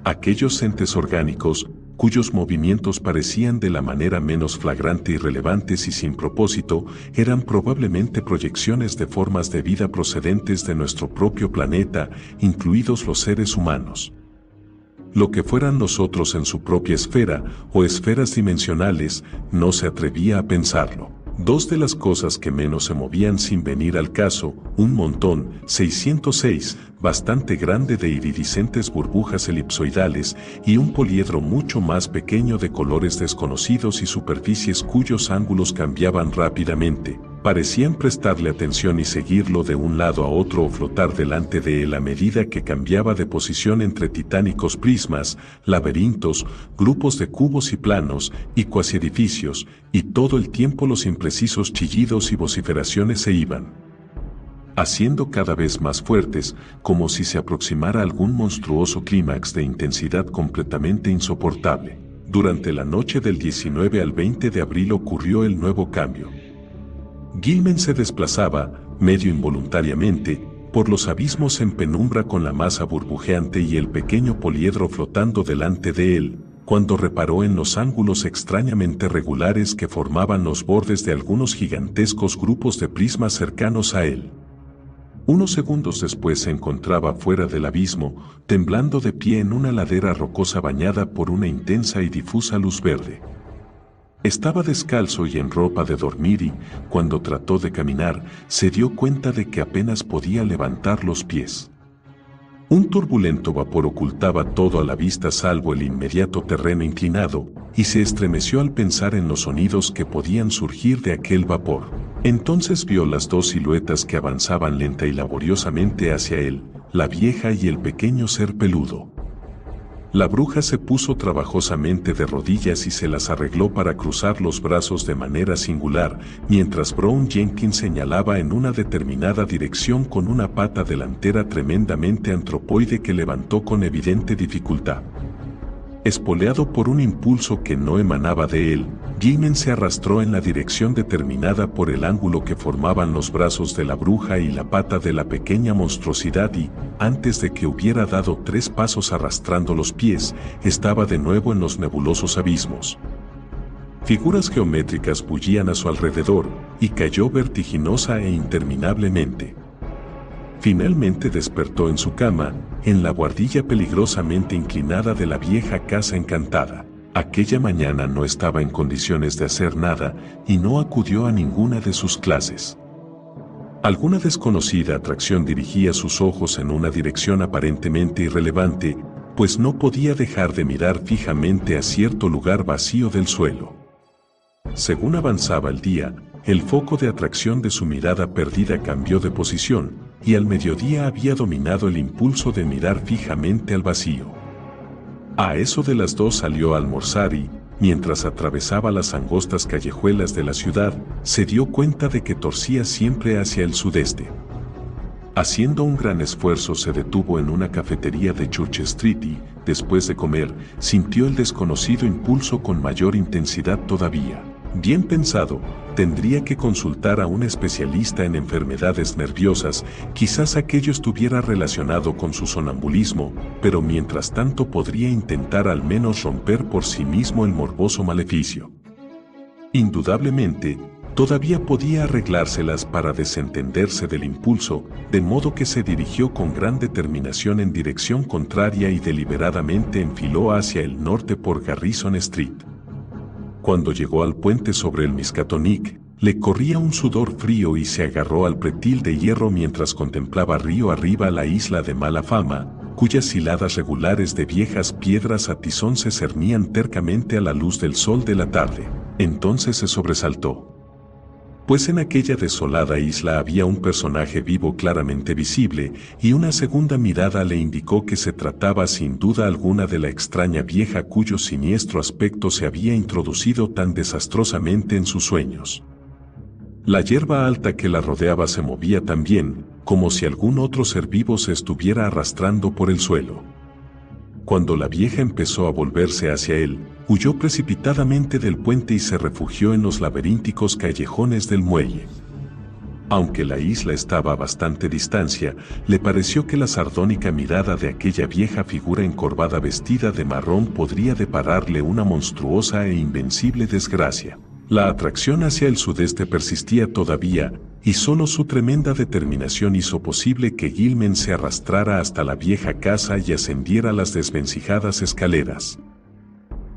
Aquellos entes orgánicos, cuyos movimientos parecían de la manera menos flagrante irrelevantes y sin propósito, eran probablemente proyecciones de formas de vida procedentes de nuestro propio planeta, incluidos los seres humanos. Lo que fueran nosotros en su propia esfera, o esferas dimensionales, no se atrevía a pensarlo. Dos de las cosas que menos se movían sin venir al caso, un montón, 606, bastante grande de iridiscentes burbujas elipsoidales, y un poliedro mucho más pequeño de colores desconocidos y superficies cuyos ángulos cambiaban rápidamente, parecían prestarle atención y seguirlo de un lado a otro o flotar delante de él a medida que cambiaba de posición entre titánicos prismas, laberintos, grupos de cubos y planos, y cuasi edificios, y todo el tiempo los imprecisos chillidos y vociferaciones se iban haciendo cada vez más fuertes, como si se aproximara algún monstruoso clímax de intensidad completamente insoportable. Durante la noche del 19 al 20 de abril ocurrió el nuevo cambio. Gilman se desplazaba, medio involuntariamente, por los abismos en penumbra con la masa burbujeante y el pequeño poliedro flotando delante de él, cuando reparó en los ángulos extrañamente regulares que formaban los bordes de algunos gigantescos grupos de prismas cercanos a él. Unos segundos después se encontraba fuera del abismo, temblando de pie en una ladera rocosa bañada por una intensa y difusa luz verde. Estaba descalzo y en ropa de dormir y, cuando trató de caminar, se dio cuenta de que apenas podía levantar los pies. Un turbulento vapor ocultaba todo a la vista salvo el inmediato terreno inclinado, y se estremeció al pensar en los sonidos que podían surgir de aquel vapor. Entonces vio las dos siluetas que avanzaban lenta y laboriosamente hacia él, la vieja y el pequeño ser peludo. La bruja se puso trabajosamente de rodillas y se las arregló para cruzar los brazos de manera singular, mientras Brown Jenkins señalaba en una determinada dirección con una pata delantera tremendamente antropoide que levantó con evidente dificultad. Espoleado por un impulso que no emanaba de él, Gilman se arrastró en la dirección determinada por el ángulo que formaban los brazos de la bruja y la pata de la pequeña monstruosidad y, antes de que hubiera dado 3 pasos arrastrando los pies, estaba de nuevo en los nebulosos abismos. Figuras geométricas bullían a su alrededor, y cayó vertiginosa e interminablemente. Finalmente despertó en su cama, en la buhardilla peligrosamente inclinada de la vieja casa encantada. Aquella mañana no estaba en condiciones de hacer nada y no acudió a ninguna de sus clases. Alguna desconocida atracción dirigía sus ojos en una dirección aparentemente irrelevante, pues no podía dejar de mirar fijamente a cierto lugar vacío del suelo. Según avanzaba el día, el foco de atracción de su mirada perdida cambió de posición, y al mediodía había dominado el impulso de mirar fijamente al vacío. A eso de las 2 salió a almorzar y, mientras atravesaba las angostas callejuelas de la ciudad, se dio cuenta de que torcía siempre hacia el sudeste. Haciendo un gran esfuerzo se detuvo en una cafetería de Church Street y, después de comer, sintió el desconocido impulso con mayor intensidad todavía. Bien pensado, tendría que consultar a un especialista en enfermedades nerviosas, quizás aquello estuviera relacionado con su sonambulismo, pero mientras tanto podría intentar al menos romper por sí mismo el morboso maleficio. Indudablemente, todavía podía arreglárselas para desentenderse del impulso, de modo que se dirigió con gran determinación en dirección contraria y deliberadamente enfiló hacia el norte por Garrison Street. Cuando llegó al puente sobre el Miskatonic, le corría un sudor frío y se agarró al pretil de hierro mientras contemplaba río arriba la isla de mala fama, cuyas hiladas regulares de viejas piedras a tizón se cernían tercamente a la luz del sol de la tarde. Entonces se sobresaltó. Pues en aquella desolada isla había un personaje vivo claramente visible, y una segunda mirada le indicó que se trataba sin duda alguna de la extraña vieja cuyo siniestro aspecto se había introducido tan desastrosamente en sus sueños. La hierba alta que la rodeaba se movía también, como si algún otro ser vivo se estuviera arrastrando por el suelo. Cuando la vieja empezó a volverse hacia él, huyó precipitadamente del puente y se refugió en los laberínticos callejones del muelle. Aunque la isla estaba a bastante distancia, le pareció que la sardónica mirada de aquella vieja figura encorvada vestida de marrón podría depararle una monstruosa e invencible desgracia. La atracción hacia el sudeste persistía todavía, y solo su tremenda determinación hizo posible que Gilman se arrastrara hasta la vieja casa y ascendiera las desvencijadas escaleras.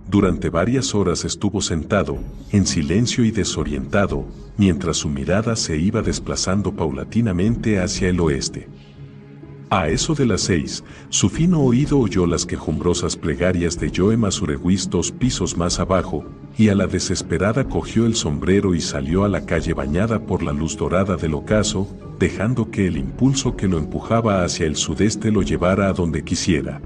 Durante varias horas estuvo sentado, en silencio y desorientado, mientras su mirada se iba desplazando paulatinamente hacia el oeste. A eso de las 6, su fino oído oyó las quejumbrosas plegarias de Joe Masurewis 2 pisos más abajo, y a la desesperada cogió el sombrero y salió a la calle bañada por la luz dorada del ocaso, dejando que el impulso que lo empujaba hacia el sudeste lo llevara a donde quisiera.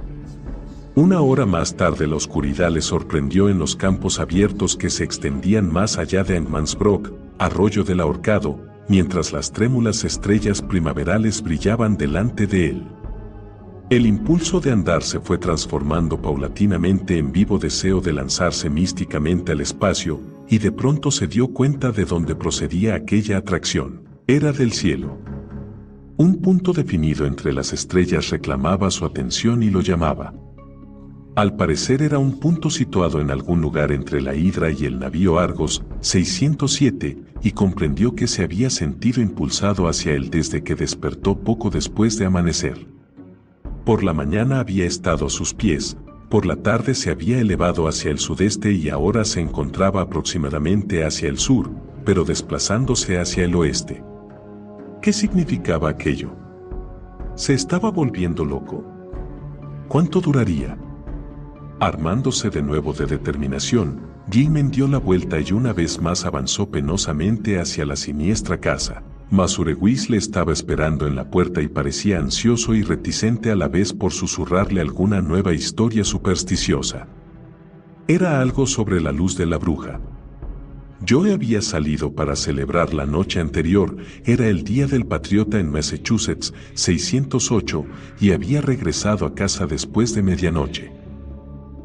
Una hora más tarde la oscuridad le sorprendió en los campos abiertos que se extendían más allá de Angmansbrook, arroyo del Ahorcado, mientras las trémulas estrellas primaverales brillaban delante de él. El impulso de andar se fue transformando paulatinamente en vivo deseo de lanzarse místicamente al espacio, y de pronto se dio cuenta de dónde procedía aquella atracción. Era del cielo. Un punto definido entre las estrellas reclamaba su atención y lo llamaba. Al parecer era un punto situado en algún lugar entre la Hidra y el navío Argos 607, y comprendió que se había sentido impulsado hacia él desde que despertó poco después de amanecer. Por la mañana había estado a sus pies, por la tarde se había elevado hacia el sudeste y ahora se encontraba aproximadamente hacia el sur, pero desplazándose hacia el oeste. ¿Qué significaba aquello? ¿Se estaba volviendo loco? ¿Cuánto duraría? Armándose de nuevo de determinación, Gilman dio la vuelta y una vez más avanzó penosamente hacia la siniestra casa. Masurewis le estaba esperando en la puerta y parecía ansioso y reticente a la vez por susurrarle alguna nueva historia supersticiosa. Era algo sobre la luz de la bruja. Joe había salido para celebrar la noche anterior, era el Día del Patriota en Massachusetts, 608, y había regresado a casa después de medianoche.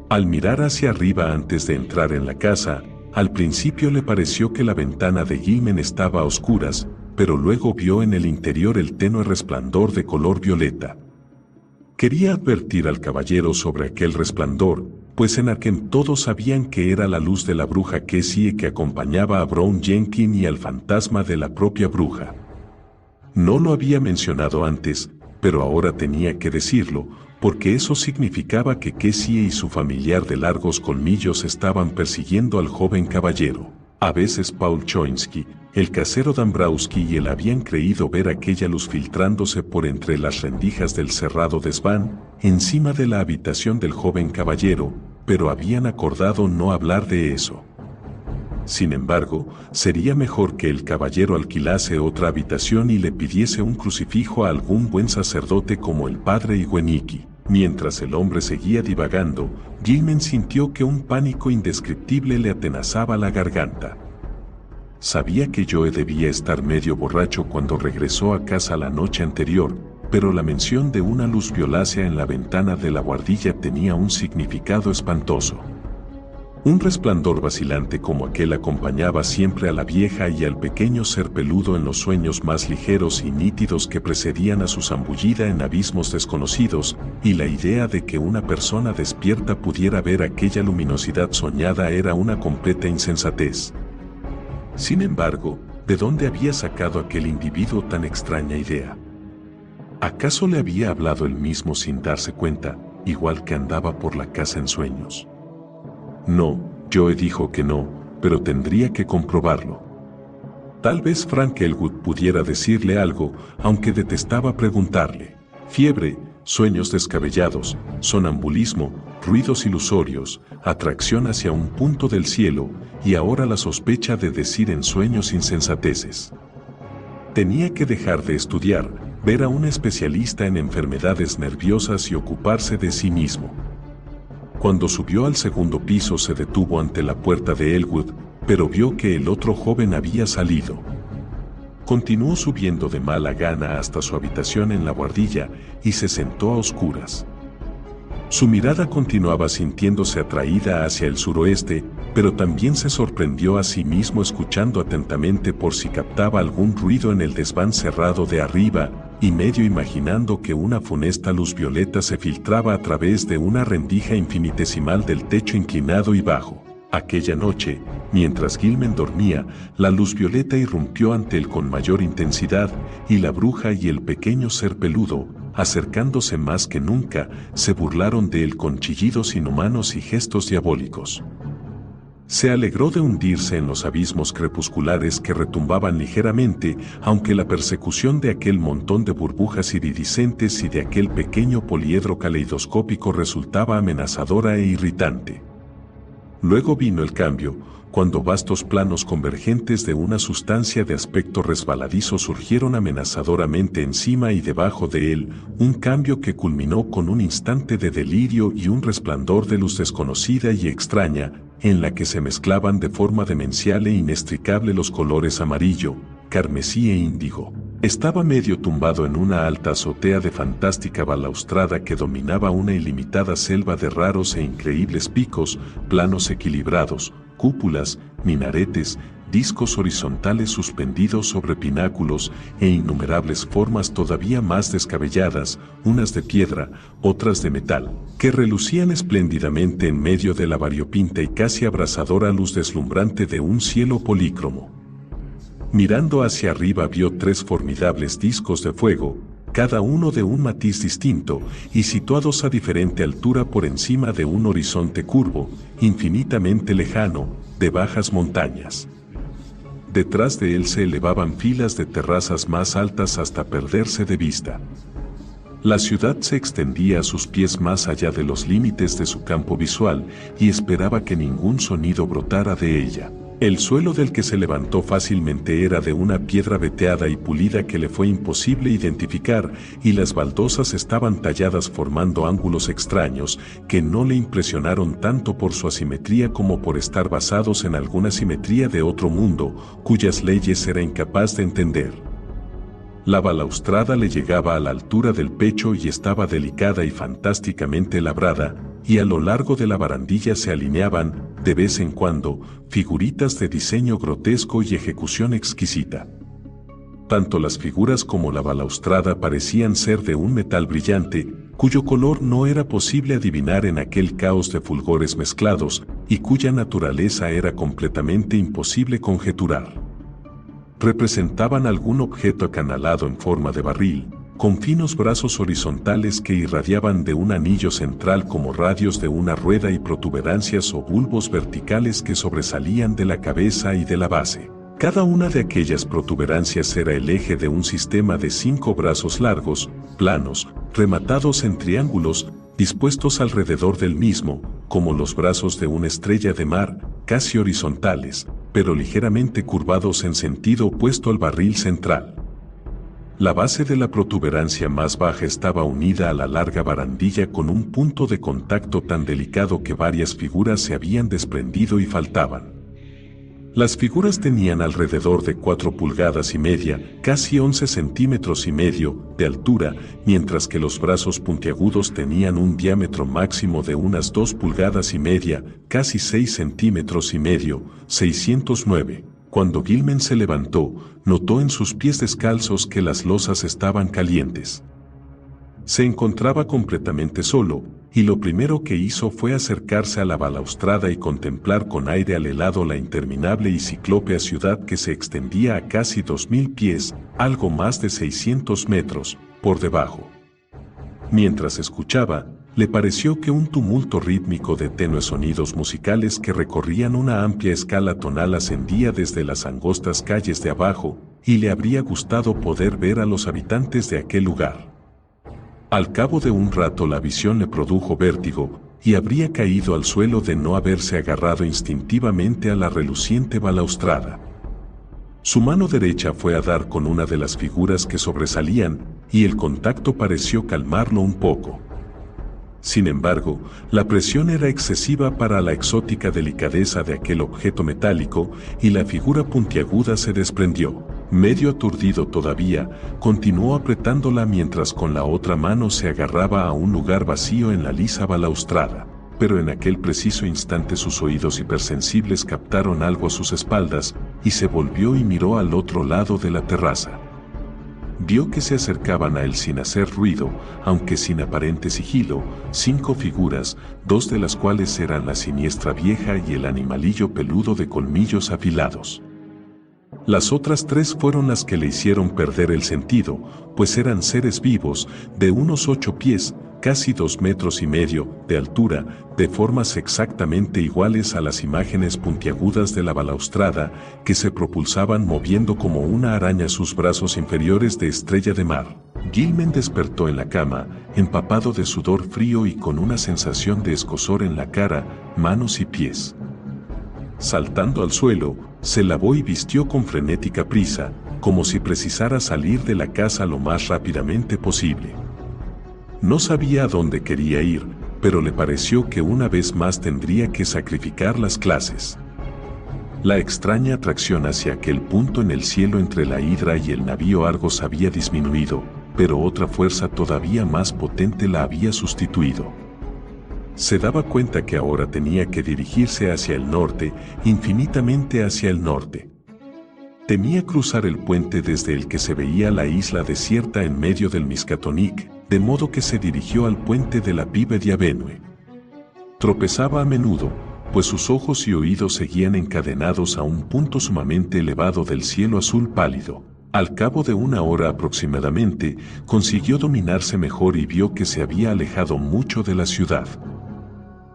Al mirar hacia arriba antes de entrar en la casa, al principio le pareció que la ventana de Gilman estaba a oscuras, pero luego vio en el interior el tenue resplandor de color violeta. Quería advertir al caballero sobre aquel resplandor, pues en Arkham todos sabían que era la luz de la bruja Cassie que acompañaba a Brown Jenkins y al fantasma de la propia bruja. No lo había mencionado antes, pero ahora tenía que decirlo, porque eso significaba que Cassie y su familiar de largos colmillos estaban persiguiendo al joven caballero. A veces Paul Choinsky, el casero Dombrowski y él habían creído ver aquella luz filtrándose por entre las rendijas del cerrado desván, encima de la habitación del joven caballero, pero habían acordado no hablar de eso. Sin embargo, sería mejor que el caballero alquilase otra habitación y le pidiese un crucifijo a algún buen sacerdote como el padre Iwenicki. Mientras el hombre seguía divagando, Gilman sintió que un pánico indescriptible le atenazaba la garganta. Sabía que Joe debía estar medio borracho cuando regresó a casa la noche anterior, pero la mención de una luz violácea en la ventana de la buhardilla tenía un significado espantoso. Un resplandor vacilante como aquel acompañaba siempre a la vieja y al pequeño ser peludo en los sueños más ligeros y nítidos que precedían a su zambullida en abismos desconocidos, y la idea de que una persona despierta pudiera ver aquella luminosidad soñada era una completa insensatez. Sin embargo, ¿de dónde había sacado aquel individuo tan extraña idea? ¿Acaso le había hablado él mismo sin darse cuenta, igual que andaba por la casa en sueños? No, Joe dijo que no, pero tendría que comprobarlo. Tal vez Frank Elwood pudiera decirle algo, aunque detestaba preguntarle. Fiebre, sueños descabellados, sonambulismo, ruidos ilusorios, atracción hacia un punto del cielo, y ahora la sospecha de decir en sueños insensateces. Tenía que dejar de estudiar, ver a un especialista en enfermedades nerviosas y ocuparse de sí mismo. Cuando subió al segundo piso se detuvo ante la puerta de Elwood, pero vio que el otro joven había salido. Continuó subiendo de mala gana hasta su habitación en la buhardilla y se sentó a oscuras. Su mirada continuaba sintiéndose atraída hacia el suroeste, pero también se sorprendió a sí mismo escuchando atentamente por si captaba algún ruido en el desván cerrado de arriba, y medio imaginando que una funesta luz violeta se filtraba a través de una rendija infinitesimal del techo inclinado y bajo. Aquella noche, mientras Gilman dormía, la luz violeta irrumpió ante él con mayor intensidad, y la bruja y el pequeño ser peludo, acercándose más que nunca, se burlaron de él con chillidos inhumanos y gestos diabólicos. Se alegró de hundirse en los abismos crepusculares que retumbaban ligeramente, aunque la persecución de aquel montón de burbujas iridiscentes y de aquel pequeño poliedro caleidoscópico resultaba amenazadora e irritante. Luego vino el cambio, cuando vastos planos convergentes de una sustancia de aspecto resbaladizo surgieron amenazadoramente encima y debajo de él, un cambio que culminó con un instante de delirio y un resplandor de luz desconocida y extraña, en la que se mezclaban de forma demencial e inextricable los colores amarillo, carmesí e índigo. Estaba medio tumbado en una alta azotea de fantástica balaustrada que dominaba una ilimitada selva de raros e increíbles picos, planos equilibrados, cúpulas, minaretes, discos horizontales suspendidos sobre pináculos e innumerables formas todavía más descabelladas, unas de piedra, otras de metal, que relucían espléndidamente en medio de la variopinta y casi abrasadora luz deslumbrante de un cielo polícromo. Mirando hacia arriba vio 3 formidables discos de fuego, cada uno de un matiz distinto y situados a diferente altura por encima de un horizonte curvo, infinitamente lejano, de bajas montañas. Detrás de él se elevaban filas de terrazas más altas hasta perderse de vista. La ciudad se extendía a sus pies más allá de los límites de su campo visual y esperaba que ningún sonido brotara de ella. El suelo del que se levantó fácilmente era de una piedra veteada y pulida que le fue imposible identificar, y las baldosas estaban talladas formando ángulos extraños que no le impresionaron tanto por su asimetría como por estar basados en alguna simetría de otro mundo, cuyas leyes era incapaz de entender. La balaustrada le llegaba a la altura del pecho y estaba delicada y fantásticamente labrada, y a lo largo de la barandilla se alineaban, de vez en cuando, figuritas de diseño grotesco y ejecución exquisita. Tanto las figuras como la balaustrada parecían ser de un metal brillante, cuyo color no era posible adivinar en aquel caos de fulgores mezclados, y cuya naturaleza era completamente imposible conjeturar. Representaban algún objeto acanalado en forma de barril, con finos brazos horizontales que irradiaban de un anillo central como radios de una rueda y protuberancias o bulbos verticales que sobresalían de la cabeza y de la base. Cada una de aquellas protuberancias era el eje de un sistema de 5 brazos largos, planos, rematados en triángulos, dispuestos alrededor del mismo, como los brazos de una estrella de mar, casi horizontales, pero ligeramente curvados en sentido opuesto al barril central. La base de la protuberancia más baja estaba unida a la larga barandilla con un punto de contacto tan delicado que varias figuras se habían desprendido y faltaban. Las figuras tenían alrededor de 4 pulgadas y media, casi 11 centímetros y medio, de altura, mientras que los brazos puntiagudos tenían un diámetro máximo de unas 2 pulgadas y media, casi 6 centímetros y medio, 609. Cuando Gilman se levantó, notó en sus pies descalzos que las losas estaban calientes. Se encontraba completamente solo, y lo primero que hizo fue acercarse a la balaustrada y contemplar con aire alelado la interminable y ciclópea ciudad que se extendía a casi 2000 pies, algo más de 600 metros, por debajo. Mientras escuchaba, le pareció que un tumulto rítmico de tenues sonidos musicales que recorrían una amplia escala tonal ascendía desde las angostas calles de abajo, y le habría gustado poder ver a los habitantes de aquel lugar. Al cabo de un rato la visión le produjo vértigo, y habría caído al suelo de no haberse agarrado instintivamente a la reluciente balaustrada. Su mano derecha fue a dar con una de las figuras que sobresalían, y el contacto pareció calmarlo un poco. Sin embargo, la presión era excesiva para la exótica delicadeza de aquel objeto metálico, y la figura puntiaguda se desprendió. Medio aturdido todavía, continuó apretándola mientras con la otra mano se agarraba a un lugar vacío en la lisa balaustrada. Pero en aquel preciso instante sus oídos hipersensibles captaron algo a sus espaldas, y se volvió y miró al otro lado de la terraza. Vio que se acercaban a él sin hacer ruido, aunque sin aparente sigilo, 5 figuras, 2 de las cuales eran la siniestra vieja y el animalillo peludo de colmillos afilados. Las otras 3 fueron las que le hicieron perder el sentido, pues eran seres vivos, de unos 8 pies, casi 2 metros y medio, de altura, de formas exactamente iguales a las imágenes puntiagudas de la balaustrada, que se propulsaban moviendo como una araña sus brazos inferiores de estrella de mar. Gilman despertó en la cama, empapado de sudor frío y con una sensación de escozor en la cara, manos y pies. Saltando al suelo, se lavó y vistió con frenética prisa, como si precisara salir de la casa lo más rápidamente posible. No sabía a dónde quería ir, pero le pareció que una vez más tendría que sacrificar las clases. La extraña atracción hacia aquel punto en el cielo entre la Hidra y el navío Argos había disminuido, pero otra fuerza todavía más potente la había sustituido. Se daba cuenta que ahora tenía que dirigirse hacia el norte, infinitamente hacia el norte. Temía cruzar el puente desde el que se veía la isla desierta en medio del Miskatonic, de modo que se dirigió al puente de la Pieve de Avenue. Tropezaba a menudo, pues sus ojos y oídos seguían encadenados a un punto sumamente elevado del cielo azul pálido. Al cabo de una hora aproximadamente, consiguió dominarse mejor y vio que se había alejado mucho de la ciudad.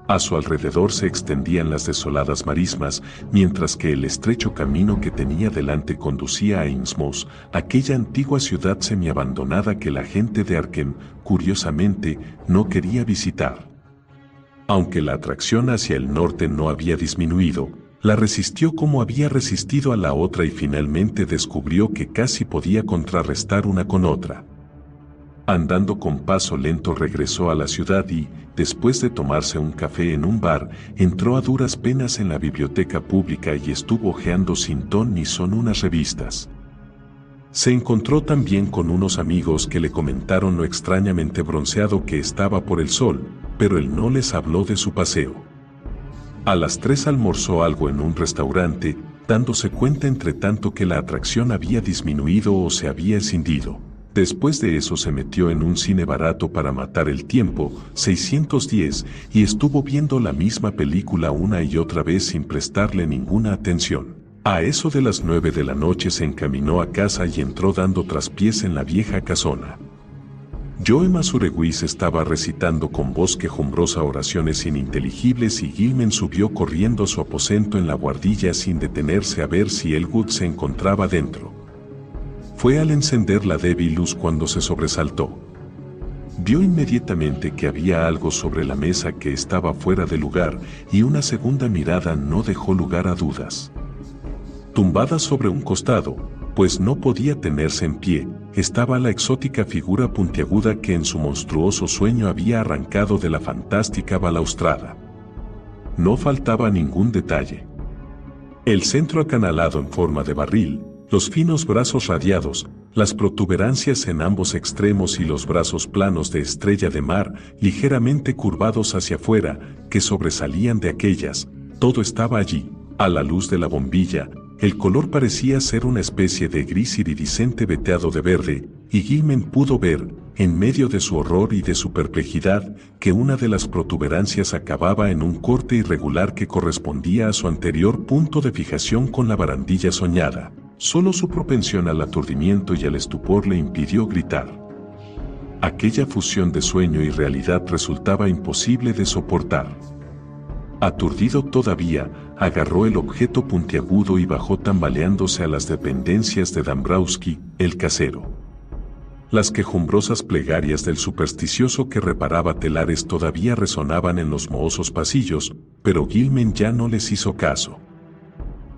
A su alrededor se extendían las desoladas marismas, mientras que el estrecho camino que tenía delante conducía a Innsmouth, aquella antigua ciudad semiabandonada que la gente de Arkham, curiosamente, no quería visitar. Aunque la atracción hacia el norte no había disminuido, La resistió como había resistido a la otra y finalmente descubrió que casi podía contrarrestar una con otra. Andando con paso lento regresó a la ciudad y, después de tomarse un café en un bar, entró a duras penas en la biblioteca pública y estuvo hojeando sin ton ni son unas revistas. Se encontró también con unos amigos que le comentaron lo extrañamente bronceado que estaba por el sol, pero él no les habló de su paseo. A las 3 almorzó algo en un restaurante, dándose cuenta entre tanto que la atracción había disminuido o se había escindido. Después de eso se metió en un cine barato para matar el tiempo, 610, y estuvo viendo la misma película una y otra vez sin prestarle ninguna atención. A eso de las 9 de la noche se encaminó a casa y entró dando traspiés en la vieja casona. Joe Masurewis estaba recitando con voz quejumbrosa oraciones ininteligibles y Gilman subió corriendo a su aposento en la buhardilla sin detenerse a ver si Elwood se encontraba dentro. Fue al encender la débil luz cuando se sobresaltó. Vio inmediatamente que había algo sobre la mesa que estaba fuera de lugar y una segunda mirada no dejó lugar a dudas. Tumbada sobre un costado, pues no podía tenerse en pie, estaba la exótica figura puntiaguda que en su monstruoso sueño había arrancado de la fantástica balaustrada. No faltaba ningún detalle. El centro acanalado en forma de barril, los finos brazos radiados, las protuberancias en ambos extremos y los brazos planos de estrella de mar, ligeramente curvados hacia afuera, que sobresalían de aquellas, todo estaba allí, a la luz de la bombilla. El color parecía ser una especie de gris iridiscente veteado de verde, y Gilman pudo ver, en medio de su horror y de su perplejidad, que una de las protuberancias acababa en un corte irregular que correspondía a su anterior punto de fijación con la barandilla soñada. Solo su propensión al aturdimiento y al estupor le impidió gritar. Aquella fusión de sueño y realidad resultaba imposible de soportar. Aturdido todavía, agarró el objeto puntiagudo y bajó tambaleándose a las dependencias de Dambrowski, el casero. Las quejumbrosas plegarias del supersticioso que reparaba telares todavía resonaban en los mohosos pasillos, pero Gilman ya no les hizo caso.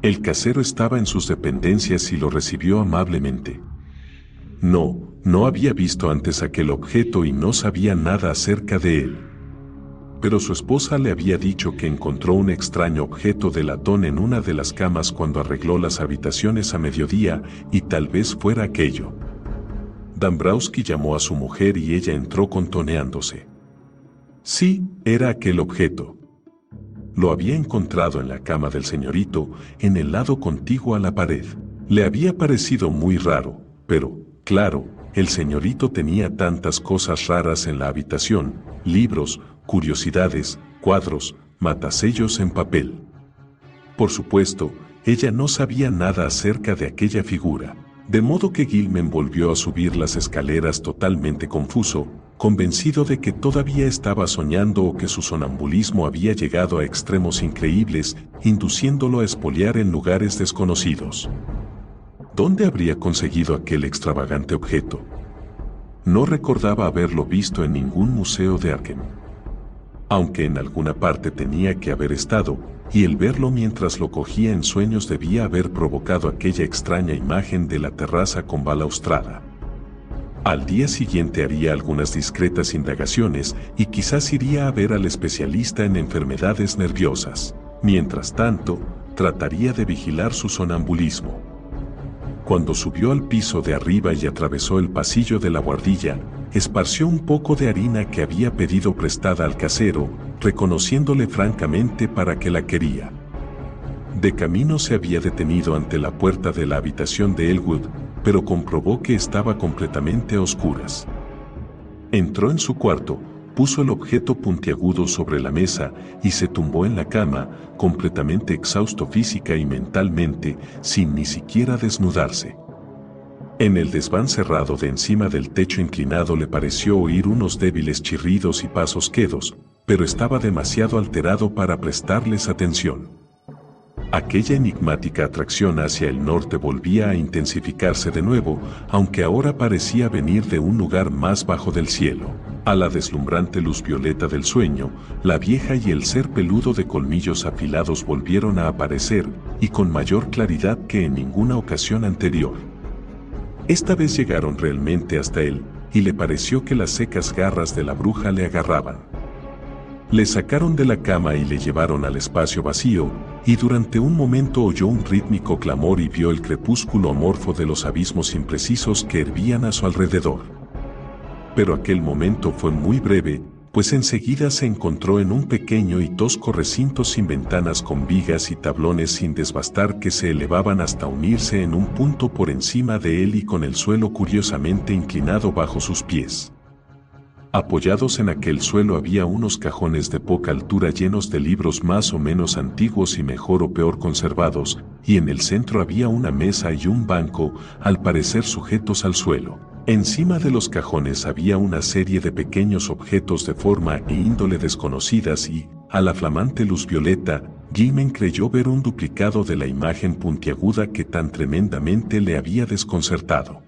El casero estaba en sus dependencias y lo recibió amablemente. No había visto antes aquel objeto y no sabía nada acerca de él. Pero su esposa le había dicho que encontró un extraño objeto de latón en una de las camas cuando arregló las habitaciones a mediodía, y tal vez fuera aquello. Dambrowski llamó a su mujer y ella entró contoneándose. Sí, era aquel objeto. Lo había encontrado en la cama del señorito, en el lado contiguo a la pared. Le había parecido muy raro, pero, claro, el señorito tenía tantas cosas raras en la habitación: libros, curiosidades, cuadros, matasellos en papel. Por supuesto, ella no sabía nada acerca de aquella figura, de modo que Gilman volvió a subir las escaleras totalmente confuso, convencido de que todavía estaba soñando o que su sonambulismo había llegado a extremos increíbles, induciéndolo a espoliar en lugares desconocidos. ¿Dónde habría conseguido aquel extravagante objeto? No recordaba haberlo visto en ningún museo de Arkham. Aunque en alguna parte tenía que haber estado, y el verlo mientras lo cogía en sueños debía haber provocado aquella extraña imagen de la terraza con balaustrada. Al día siguiente haría algunas discretas indagaciones y quizás iría a ver al especialista en enfermedades nerviosas. Mientras tanto, trataría de vigilar su sonambulismo. Cuando subió al piso de arriba y atravesó el pasillo de la buhardilla, esparció un poco de harina que había pedido prestada al casero, reconociéndole francamente para qué la quería. De camino se había detenido ante la puerta de la habitación de Elwood, pero comprobó que estaba completamente a oscuras. Entró en su cuarto, puso el objeto puntiagudo sobre la mesa y se tumbó en la cama, completamente exhausto física y mentalmente, sin ni siquiera desnudarse. En el desván cerrado de encima del techo inclinado le pareció oír unos débiles chirridos y pasos quedos, pero estaba demasiado alterado para prestarles atención. Aquella enigmática atracción hacia el norte volvía a intensificarse de nuevo, aunque ahora parecía venir de un lugar más bajo del cielo. A la deslumbrante luz violeta del sueño, la vieja y el ser peludo de colmillos afilados volvieron a aparecer, y con mayor claridad que en ninguna ocasión anterior. Esta vez llegaron realmente hasta él, y le pareció que las secas garras de la bruja le agarraban. Le sacaron de la cama y le llevaron al espacio vacío, y durante un momento oyó un rítmico clamor y vio el crepúsculo amorfo de los abismos imprecisos que hervían a su alrededor. Pero aquel momento fue muy breve, pues enseguida se encontró en un pequeño y tosco recinto sin ventanas con vigas y tablones sin desbastar que se elevaban hasta unirse en un punto por encima de él y con el suelo curiosamente inclinado bajo sus pies. Apoyados en aquel suelo había unos cajones de poca altura llenos de libros más o menos antiguos y mejor o peor conservados, y en el centro había una mesa y un banco, al parecer sujetos al suelo. Encima de los cajones había una serie de pequeños objetos de forma e índole desconocidas y, a la flamante luz violeta, Gilman creyó ver un duplicado de la imagen puntiaguda que tan tremendamente le había desconcertado.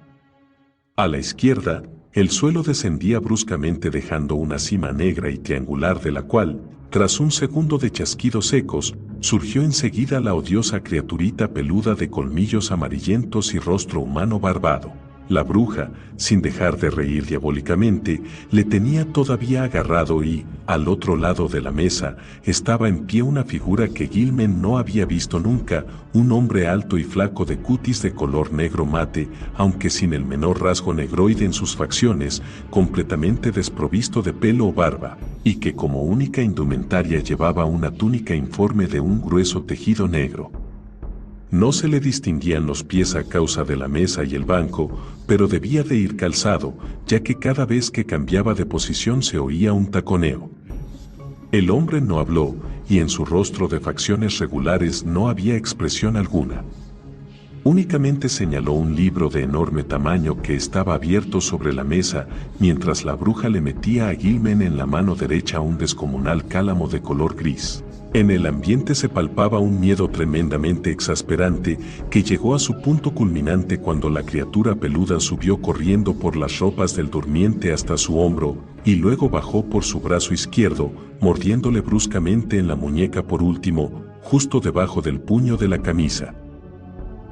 A la izquierda, el suelo descendía bruscamente dejando una cima negra y triangular de la cual, tras un segundo de chasquidos secos, surgió enseguida la odiosa criaturita peluda de colmillos amarillentos y rostro humano barbado. La bruja, sin dejar de reír diabólicamente, le tenía todavía agarrado y, al otro lado de la mesa, estaba en pie una figura que Gilman no había visto nunca, un hombre alto y flaco de cutis de color negro mate, aunque sin el menor rasgo negroide en sus facciones, completamente desprovisto de pelo o barba, y que como única indumentaria llevaba una túnica informe de un grueso tejido negro. No se le distinguían los pies a causa de la mesa y el banco, pero debía de ir calzado, ya que cada vez que cambiaba de posición se oía un taconeo. El hombre no habló, y en su rostro de facciones regulares no había expresión alguna. Únicamente señaló un libro de enorme tamaño que estaba abierto sobre la mesa, mientras la bruja le metía a Gilman en la mano derecha un descomunal cálamo de color gris. En el ambiente se palpaba un miedo tremendamente exasperante que llegó a su punto culminante cuando la criatura peluda subió corriendo por las ropas del durmiente hasta su hombro y luego bajó por su brazo izquierdo, mordiéndole bruscamente en la muñeca por último, justo debajo del puño de la camisa.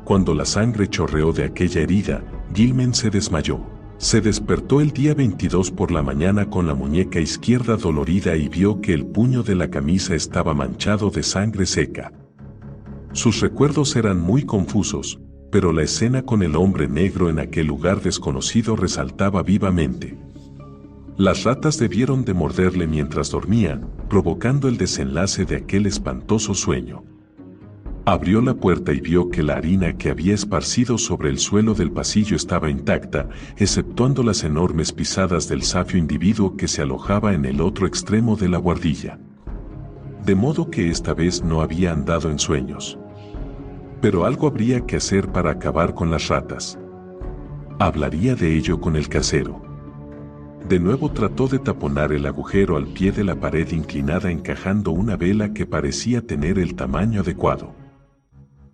Cuando la sangre chorreó de aquella herida, Gilman se desmayó. Se despertó el día 22 por la mañana con la muñeca izquierda dolorida y vio que el puño de la camisa estaba manchado de sangre seca. Sus recuerdos eran muy confusos, pero la escena con el hombre negro en aquel lugar desconocido resaltaba vivamente. Las ratas debieron de morderle mientras dormía, provocando el desenlace de aquel espantoso sueño. Abrió la puerta y vio que la harina que había esparcido sobre el suelo del pasillo estaba intacta, exceptuando las enormes pisadas del zafio individuo que se alojaba en el otro extremo de la buhardilla. De modo que esta vez no había andado en sueños. Pero algo habría que hacer para acabar con las ratas. Hablaría de ello con el casero. De nuevo trató de taponar el agujero al pie de la pared inclinada encajando una vela que parecía tener el tamaño adecuado.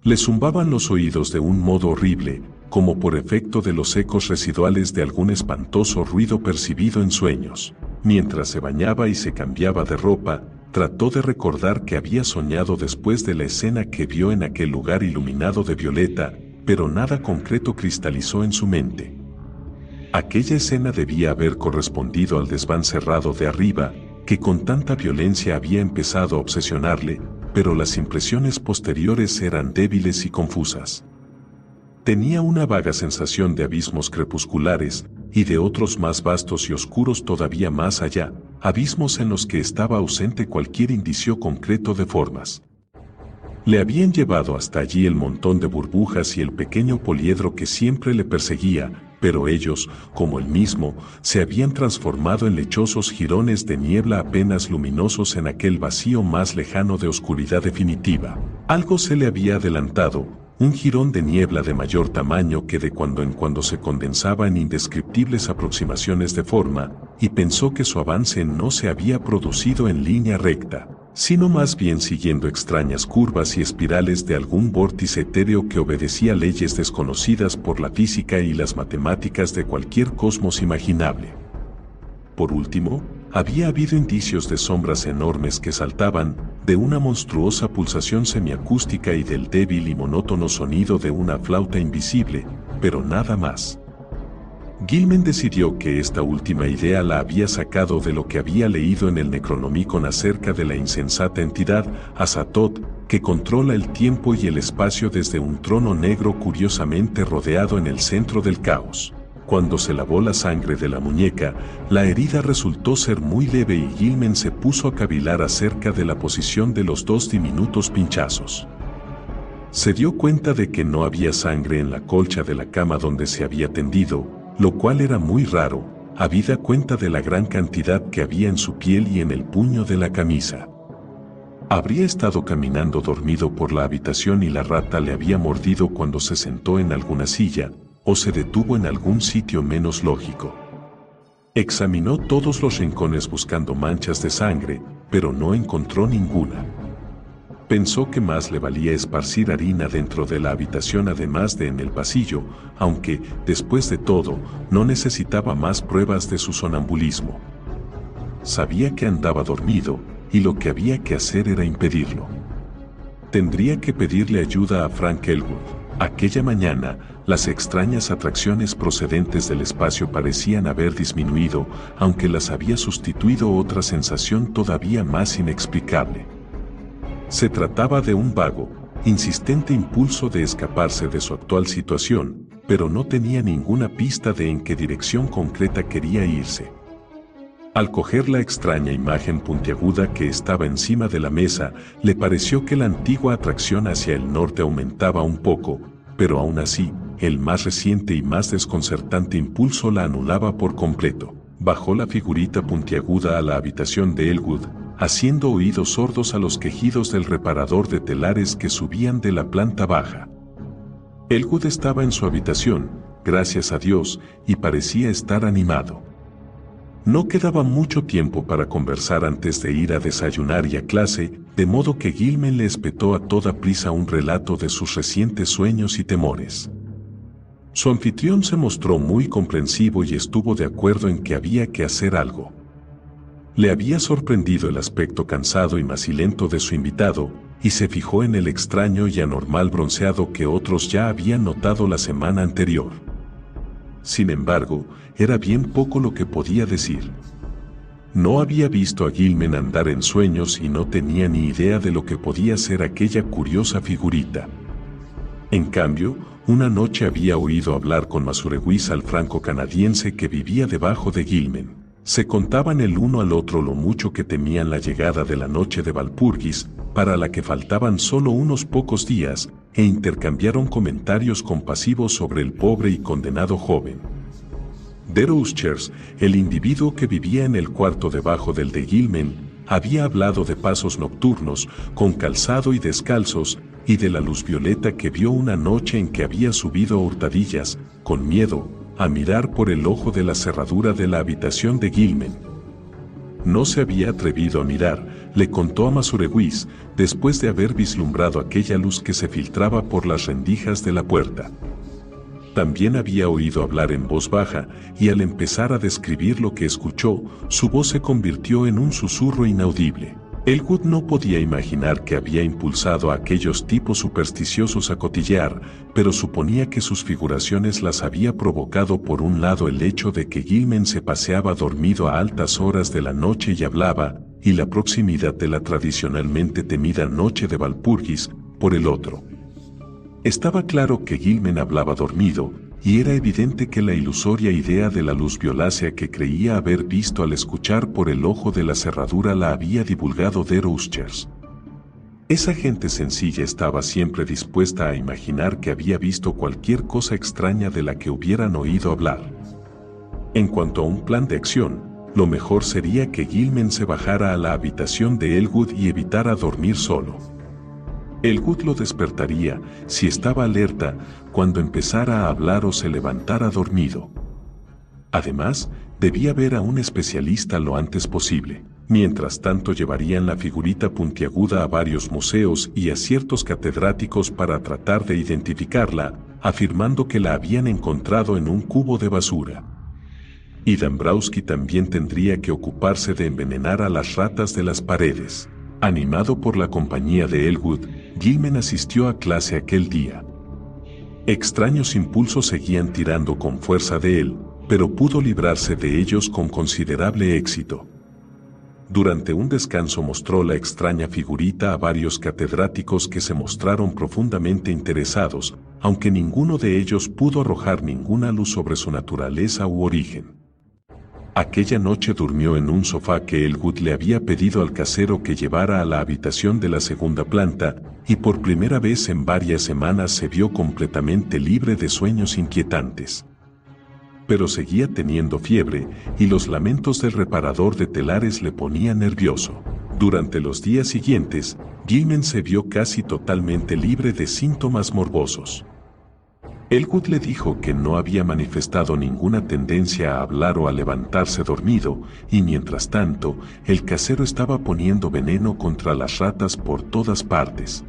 Le zumbaban los oídos de un modo horrible, como por efecto de los ecos residuales de algún espantoso ruido percibido en sueños. Mientras se bañaba y se cambiaba de ropa, trató de recordar que había soñado después de la escena que vio en aquel lugar iluminado de violeta, pero nada concreto cristalizó en su mente. Aquella escena debía haber correspondido al desván cerrado de arriba, que con tanta violencia había empezado a obsesionarle, pero las impresiones posteriores eran débiles y confusas. Tenía una vaga sensación de abismos crepusculares, y de otros más vastos y oscuros todavía más allá, abismos en los que estaba ausente cualquier indicio concreto de formas. Le habían llevado hasta allí el montón de burbujas y el pequeño poliedro que siempre le perseguía, pero ellos, como él mismo, se habían transformado en lechosos jirones de niebla apenas luminosos en aquel vacío más lejano de oscuridad definitiva. Algo se le había adelantado, un jirón de niebla de mayor tamaño que de cuando en cuando se condensaba en indescriptibles aproximaciones de forma, y pensó que su avance no se había producido en línea recta, sino más bien siguiendo extrañas curvas y espirales de algún vórtice etéreo que obedecía leyes desconocidas por la física y las matemáticas de cualquier cosmos imaginable. Por último, había habido indicios de sombras enormes que saltaban, de una monstruosa pulsación semiacústica y del débil y monótono sonido de una flauta invisible, pero nada más. Gilman decidió que esta última idea la había sacado de lo que había leído en el Necronomicon acerca de la insensata entidad Azathoth, que controla el tiempo y el espacio desde un trono negro curiosamente rodeado en el centro del caos. Cuando se lavó la sangre de la muñeca, la herida resultó ser muy leve y Gilman se puso a cavilar acerca de la posición de los 2 diminutos pinchazos. Se dio cuenta de que no había sangre en la colcha de la cama donde se había tendido, lo cual era muy raro, habida cuenta de la gran cantidad que había en su piel y en el puño de la camisa. Habría estado caminando dormido por la habitación y la rata le había mordido cuando se sentó en alguna silla, o se detuvo en algún sitio menos lógico. Examinó todos los rincones buscando manchas de sangre, pero no encontró ninguna. Pensó que más le valía esparcir harina dentro de la habitación además de en el pasillo, aunque, después de todo, no necesitaba más pruebas de su sonambulismo. Sabía que andaba dormido, y lo que había que hacer era impedirlo. Tendría que pedirle ayuda a Frank Elwood. Aquella mañana, las extrañas atracciones procedentes del espacio parecían haber disminuido, aunque las había sustituido otra sensación todavía más inexplicable. Se trataba de un vago, insistente impulso de escaparse de su actual situación, pero no tenía ninguna pista de en qué dirección concreta quería irse. Al coger la extraña imagen puntiaguda que estaba encima de la mesa, le pareció que la antigua atracción hacia el norte aumentaba un poco, pero aún así, el más reciente y más desconcertante impulso la anulaba por completo. Bajó la figurita puntiaguda a la habitación de Elwood, haciendo oídos sordos a los quejidos del reparador de telares que subían de la planta baja. Elwood estaba en su habitación, gracias a Dios, y parecía estar animado. No quedaba mucho tiempo para conversar antes de ir a desayunar y a clase, de modo que Gilman le espetó a toda prisa un relato de sus recientes sueños y temores. Su anfitrión se mostró muy comprensivo y estuvo de acuerdo en que había que hacer algo. Le había sorprendido el aspecto cansado y macilento de su invitado, y se fijó en el extraño y anormal bronceado que otros ya habían notado la semana anterior. Sin embargo, era bien poco lo que podía decir. No había visto a Gilman andar en sueños y no tenía ni idea de lo que podía ser aquella curiosa figurita. En cambio, una noche había oído hablar con Masurewis al franco-canadiense que vivía debajo de Gilman. Se contaban el uno al otro lo mucho que temían la llegada de la noche de Walpurgis, para la que faltaban solo unos pocos días, e intercambiaron comentarios compasivos sobre el pobre y condenado joven. De Roosters, el individuo que vivía en el cuarto debajo del de Gilman, había hablado de pasos nocturnos, con calzado y descalzos, y de la luz violeta que vio una noche en que había subido a hurtadillas, con miedo, a mirar por el ojo de la cerradura de la habitación de Gilman. No se había atrevido a mirar, le contó a Masurewis, después de haber vislumbrado aquella luz que se filtraba por las rendijas de la puerta. También había oído hablar en voz baja, y al empezar a describir lo que escuchó, su voz se convirtió en un susurro inaudible. Elwood no podía imaginar que había impulsado a aquellos tipos supersticiosos a cotillear, pero suponía que sus figuraciones las había provocado por un lado el hecho de que Gilman se paseaba dormido a altas horas de la noche y hablaba, y la proximidad de la tradicionalmente temida noche de Walpurgis, por el otro. Estaba claro que Gilman hablaba dormido, y era evidente que la ilusoria idea de la luz violácea que creía haber visto al escuchar por el ojo de la cerradura la había divulgado de Roosters. Esa gente sencilla estaba siempre dispuesta a imaginar que había visto cualquier cosa extraña de la que hubieran oído hablar. En cuanto a un plan de acción, lo mejor sería que Gilman se bajara a la habitación de Elwood y evitara dormir solo. Elwood lo despertaría, si estaba alerta, cuando empezara a hablar o se levantara dormido. Además, debía ver a un especialista lo antes posible. Mientras tanto llevarían la figurita puntiaguda a varios museos y a ciertos catedráticos para tratar de identificarla, afirmando que la habían encontrado en un cubo de basura. Y Dombrowski también tendría que ocuparse de envenenar a las ratas de las paredes. Animado por la compañía de Elwood, Gilman asistió a clase aquel día. Extraños impulsos seguían tirando con fuerza de él, pero pudo librarse de ellos con considerable éxito. Durante un descanso mostró la extraña figurita a varios catedráticos que se mostraron profundamente interesados, aunque ninguno de ellos pudo arrojar ninguna luz sobre su naturaleza u origen. Aquella noche durmió en un sofá que Elwood le había pedido al casero que llevara a la habitación de la segunda planta, y por primera vez en varias semanas se vio completamente libre de sueños inquietantes. Pero seguía teniendo fiebre, y los lamentos del reparador de telares le ponían nervioso. Durante los días siguientes, Gilman se vio casi totalmente libre de síntomas morbosos. Elwood le dijo que no había manifestado ninguna tendencia a hablar o a levantarse dormido, y mientras tanto, el casero estaba poniendo veneno contra las ratas por todas partes.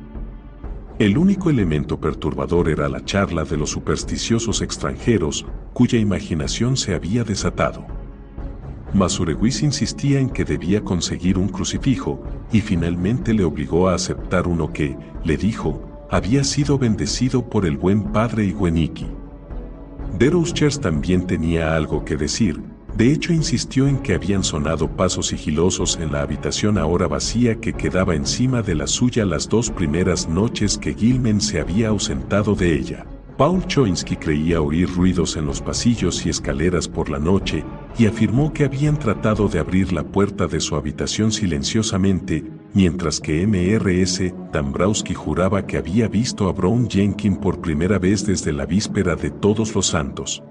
El único elemento perturbador era la charla de los supersticiosos extranjeros, cuya imaginación se había desatado. Masurewis insistía en que debía conseguir un crucifijo, y finalmente le obligó a aceptar uno que, le dijo, había sido bendecido por el buen padre Iweniki. Derouchers también tenía algo que decir. De hecho, insistió en que habían sonado pasos sigilosos en la habitación ahora vacía que quedaba encima de la suya las 2 primeras noches que Gilman se había ausentado de ella. Paul Choinsky creía oír ruidos en los pasillos y escaleras por la noche, y afirmó que habían tratado de abrir la puerta de su habitación silenciosamente, mientras que M.R.S. Dombrowski juraba que había visto a Brown Jenkins por primera vez desde la víspera de Todos los Santos.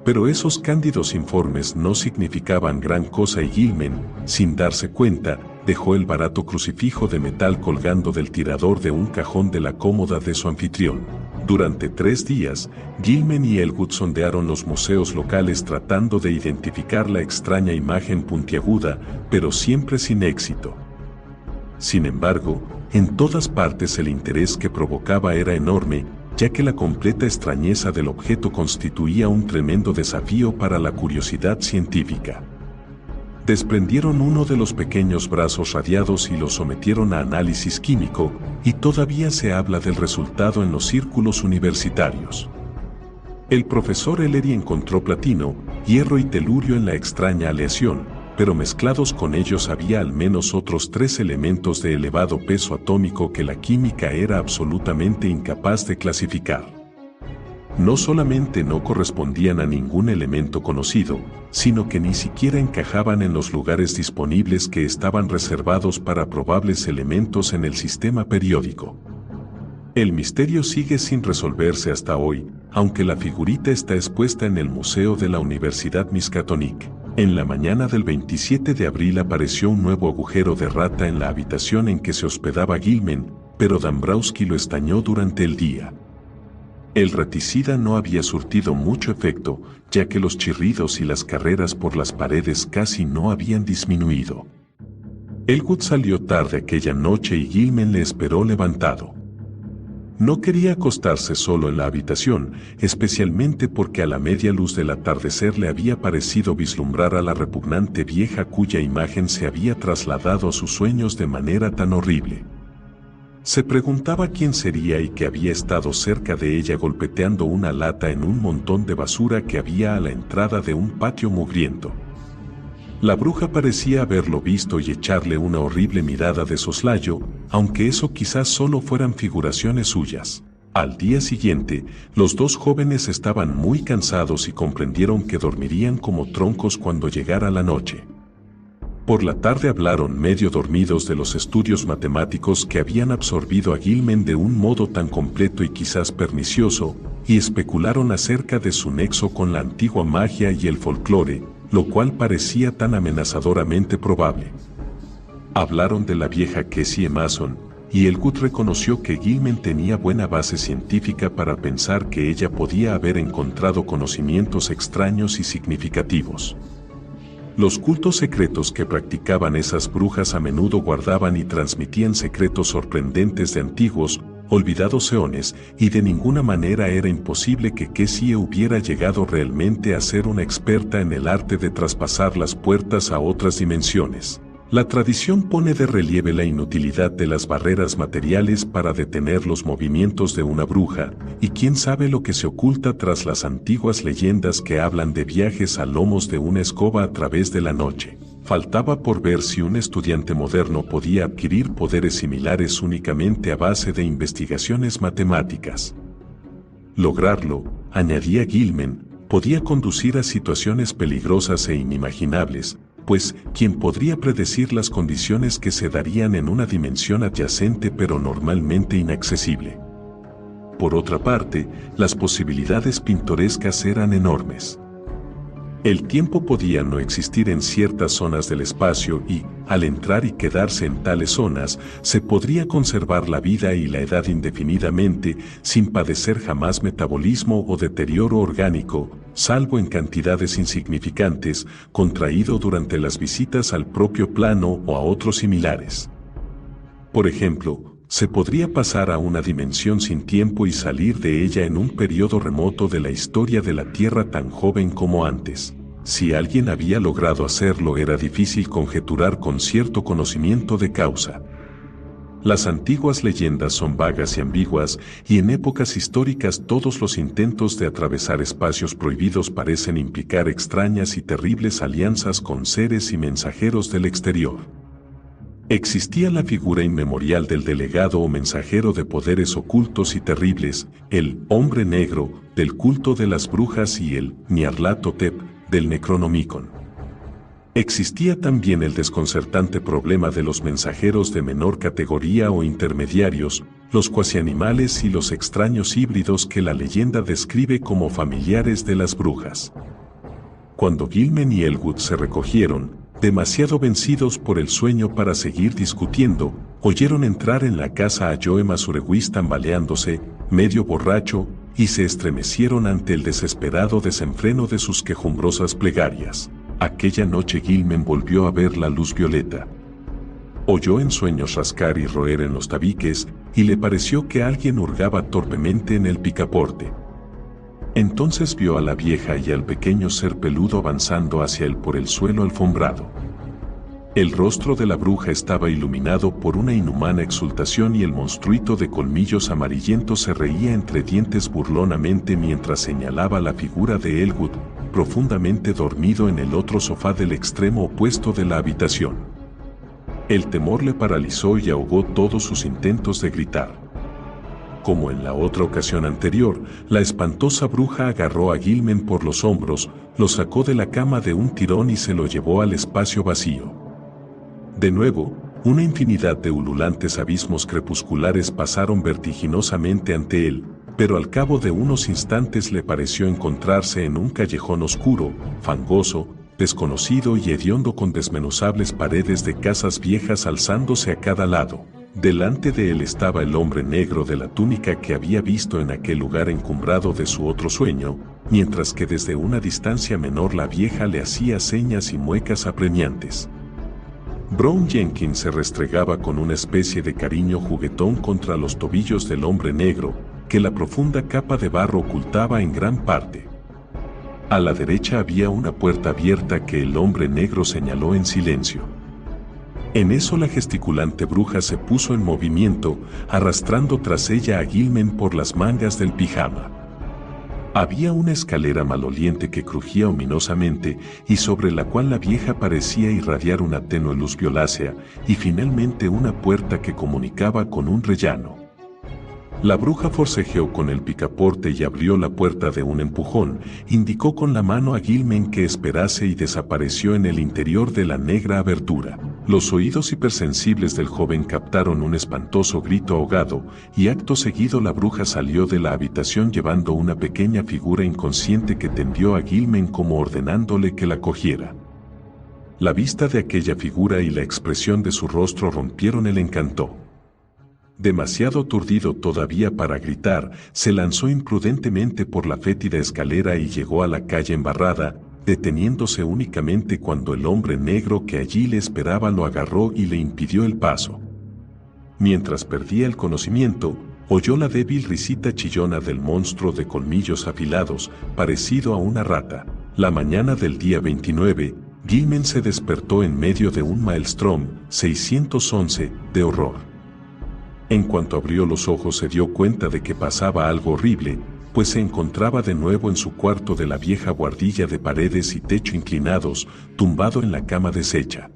Pero esos cándidos informes no significaban gran cosa y Gilman, sin darse cuenta, dejó el barato crucifijo de metal colgando del tirador de un cajón de la cómoda de su anfitrión. Durante 3 días, Gilman y Elwood sondearon los museos locales tratando de identificar la extraña imagen puntiaguda, pero siempre sin éxito. Sin embargo, en todas partes el interés que provocaba era enorme, ya que la completa extrañeza del objeto constituía un tremendo desafío para la curiosidad científica. Desprendieron uno de los pequeños brazos radiados y lo sometieron a análisis químico, y todavía se habla del resultado en los círculos universitarios. El profesor Ellery encontró platino, hierro y telurio en la extraña aleación, pero mezclados con ellos había al menos otros 3 elementos de elevado peso atómico que la química era absolutamente incapaz de clasificar. No solamente no correspondían a ningún elemento conocido, sino que ni siquiera encajaban en los lugares disponibles que estaban reservados para probables elementos en el sistema periódico. El misterio sigue sin resolverse hasta hoy, aunque la figurita está expuesta en el Museo de la Universidad Miskatonic. En la mañana del 27 de abril apareció un nuevo agujero de rata en la habitación en que se hospedaba Gilman, pero Dombrowski lo estañó durante el día. El raticida no había surtido mucho efecto, ya que los chirridos y las carreras por las paredes casi no habían disminuido. Elwood salió tarde aquella noche y Gilman le esperó levantado. No quería acostarse solo en la habitación, especialmente porque a la media luz del atardecer le había parecido vislumbrar a la repugnante vieja cuya imagen se había trasladado a sus sueños de manera tan horrible. Se preguntaba quién sería y que había estado cerca de ella golpeteando una lata en un montón de basura que había a la entrada de un patio mugriento. La bruja parecía haberlo visto y echarle una horrible mirada de soslayo, aunque eso quizás solo fueran figuraciones suyas. Al día siguiente, los 2 jóvenes estaban muy cansados y comprendieron que dormirían como troncos cuando llegara la noche. Por la tarde hablaron medio dormidos de los estudios matemáticos que habían absorbido a Gilman de un modo tan completo y quizás pernicioso, y especularon acerca de su nexo con la antigua magia y el folclore, lo cual parecía tan amenazadoramente probable. Hablaron de la vieja Kessie Mason, y Elwood reconoció que Gilman tenía buena base científica para pensar que ella podía haber encontrado conocimientos extraños y significativos. Los cultos secretos que practicaban esas brujas a menudo guardaban y transmitían secretos sorprendentes de antiguos, olvidados eones, y de ninguna manera era imposible que Kessie hubiera llegado realmente a ser una experta en el arte de traspasar las puertas a otras dimensiones. La tradición pone de relieve la inutilidad de las barreras materiales para detener los movimientos de una bruja, y quién sabe lo que se oculta tras las antiguas leyendas que hablan de viajes a lomos de una escoba a través de la noche. Faltaba por ver si un estudiante moderno podía adquirir poderes similares únicamente a base de investigaciones matemáticas. Lograrlo, añadía Gilman, podía conducir a situaciones peligrosas e inimaginables, pues, ¿quién podría predecir las condiciones que se darían en una dimensión adyacente pero normalmente inaccesible? Por otra parte, las posibilidades pintorescas eran enormes. El tiempo podía no existir en ciertas zonas del espacio y, al entrar y quedarse en tales zonas, se podría conservar la vida y la edad indefinidamente sin padecer jamás metabolismo o deterioro orgánico, salvo en cantidades insignificantes, contraído durante las visitas al propio plano o a otros similares. Por ejemplo, se podría pasar a una dimensión sin tiempo y salir de ella en un periodo remoto de la historia de la Tierra tan joven como antes. Si alguien había logrado hacerlo, era difícil conjeturar con cierto conocimiento de causa. Las antiguas leyendas son vagas y ambiguas, y en épocas históricas todos los intentos de atravesar espacios prohibidos parecen implicar extrañas y terribles alianzas con seres y mensajeros del exterior. Existía la figura inmemorial del delegado o mensajero de poderes ocultos y terribles, el hombre negro, del culto de las brujas, y el Nyarlathotep, del Necronomicon. Existía también el desconcertante problema de los mensajeros de menor categoría o intermediarios, los cuasianimales y los extraños híbridos que la leyenda describe como familiares de las brujas. Cuando Gilman y Elwood se recogieron, demasiado vencidos por el sueño para seguir discutiendo, oyeron entrar en la casa a Joe Masurewis tambaleándose, medio borracho, y se estremecieron ante el desesperado desenfreno de sus quejumbrosas plegarias. Aquella noche Gilman volvió a ver la luz violeta. Oyó en sueños rascar y roer en los tabiques, y le pareció que alguien hurgaba torpemente en el picaporte. Entonces vio a la vieja y al pequeño ser peludo avanzando hacia él por el suelo alfombrado. El rostro de la bruja estaba iluminado por una inhumana exultación y el monstruito de colmillos amarillentos se reía entre dientes burlonamente mientras señalaba la figura de Elwood, profundamente dormido en el otro sofá del extremo opuesto de la habitación. El temor le paralizó y ahogó todos sus intentos de gritar. Como en la otra ocasión anterior, la espantosa bruja agarró a Gilman por los hombros, lo sacó de la cama de un tirón y se lo llevó al espacio vacío. De nuevo, una infinidad de ululantes abismos crepusculares pasaron vertiginosamente ante él, pero al cabo de unos instantes le pareció encontrarse en un callejón oscuro, fangoso, desconocido y hediondo con desmenuzables paredes de casas viejas alzándose a cada lado. Delante de él estaba el hombre negro de la túnica que había visto en aquel lugar encumbrado de su otro sueño, mientras que desde una distancia menor la vieja le hacía señas y muecas apremiantes. Brown Jenkins se restregaba con una especie de cariño juguetón contra los tobillos del hombre negro, que la profunda capa de barro ocultaba en gran parte. A la derecha había una puerta abierta que el hombre negro señaló en silencio. En eso la gesticulante bruja se puso en movimiento, arrastrando tras ella a Gilman por las mangas del pijama. Había una escalera maloliente que crujía ominosamente y sobre la cual la vieja parecía irradiar una tenue luz violácea, y finalmente una puerta que comunicaba con un rellano. La bruja forcejeó con el picaporte y abrió la puerta de un empujón, indicó con la mano a Gilman que esperase y desapareció en el interior de la negra abertura. Los oídos hipersensibles del joven captaron un espantoso grito ahogado, y acto seguido la bruja salió de la habitación llevando una pequeña figura inconsciente que tendió a Gilman como ordenándole que la cogiera. La vista de aquella figura y la expresión de su rostro rompieron el encanto. Demasiado aturdido todavía para gritar, se lanzó imprudentemente por la fétida escalera y llegó a la calle embarrada, deteniéndose únicamente cuando el hombre negro que allí le esperaba lo agarró y le impidió el paso. Mientras perdía el conocimiento, oyó la débil risita chillona del monstruo de colmillos afilados, parecido a una rata. La mañana del día 29, Gilman se despertó en medio de un Maelstrom 611 de horror. En cuanto abrió los ojos se dio cuenta de que pasaba algo horrible, pues se encontraba de nuevo en su cuarto de la vieja guardilla de paredes y techo inclinados, tumbado en la cama deshecha.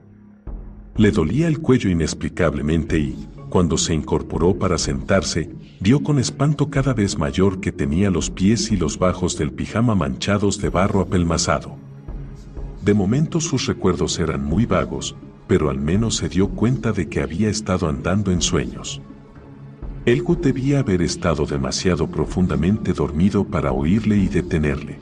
Le dolía el cuello inexplicablemente y, cuando se incorporó para sentarse, vio con espanto cada vez mayor que tenía los pies y los bajos del pijama manchados de barro apelmazado. De momento sus recuerdos eran muy vagos, pero al menos se dio cuenta de que había estado andando en sueños. Elwood debía haber estado demasiado profundamente dormido para oírle y detenerle.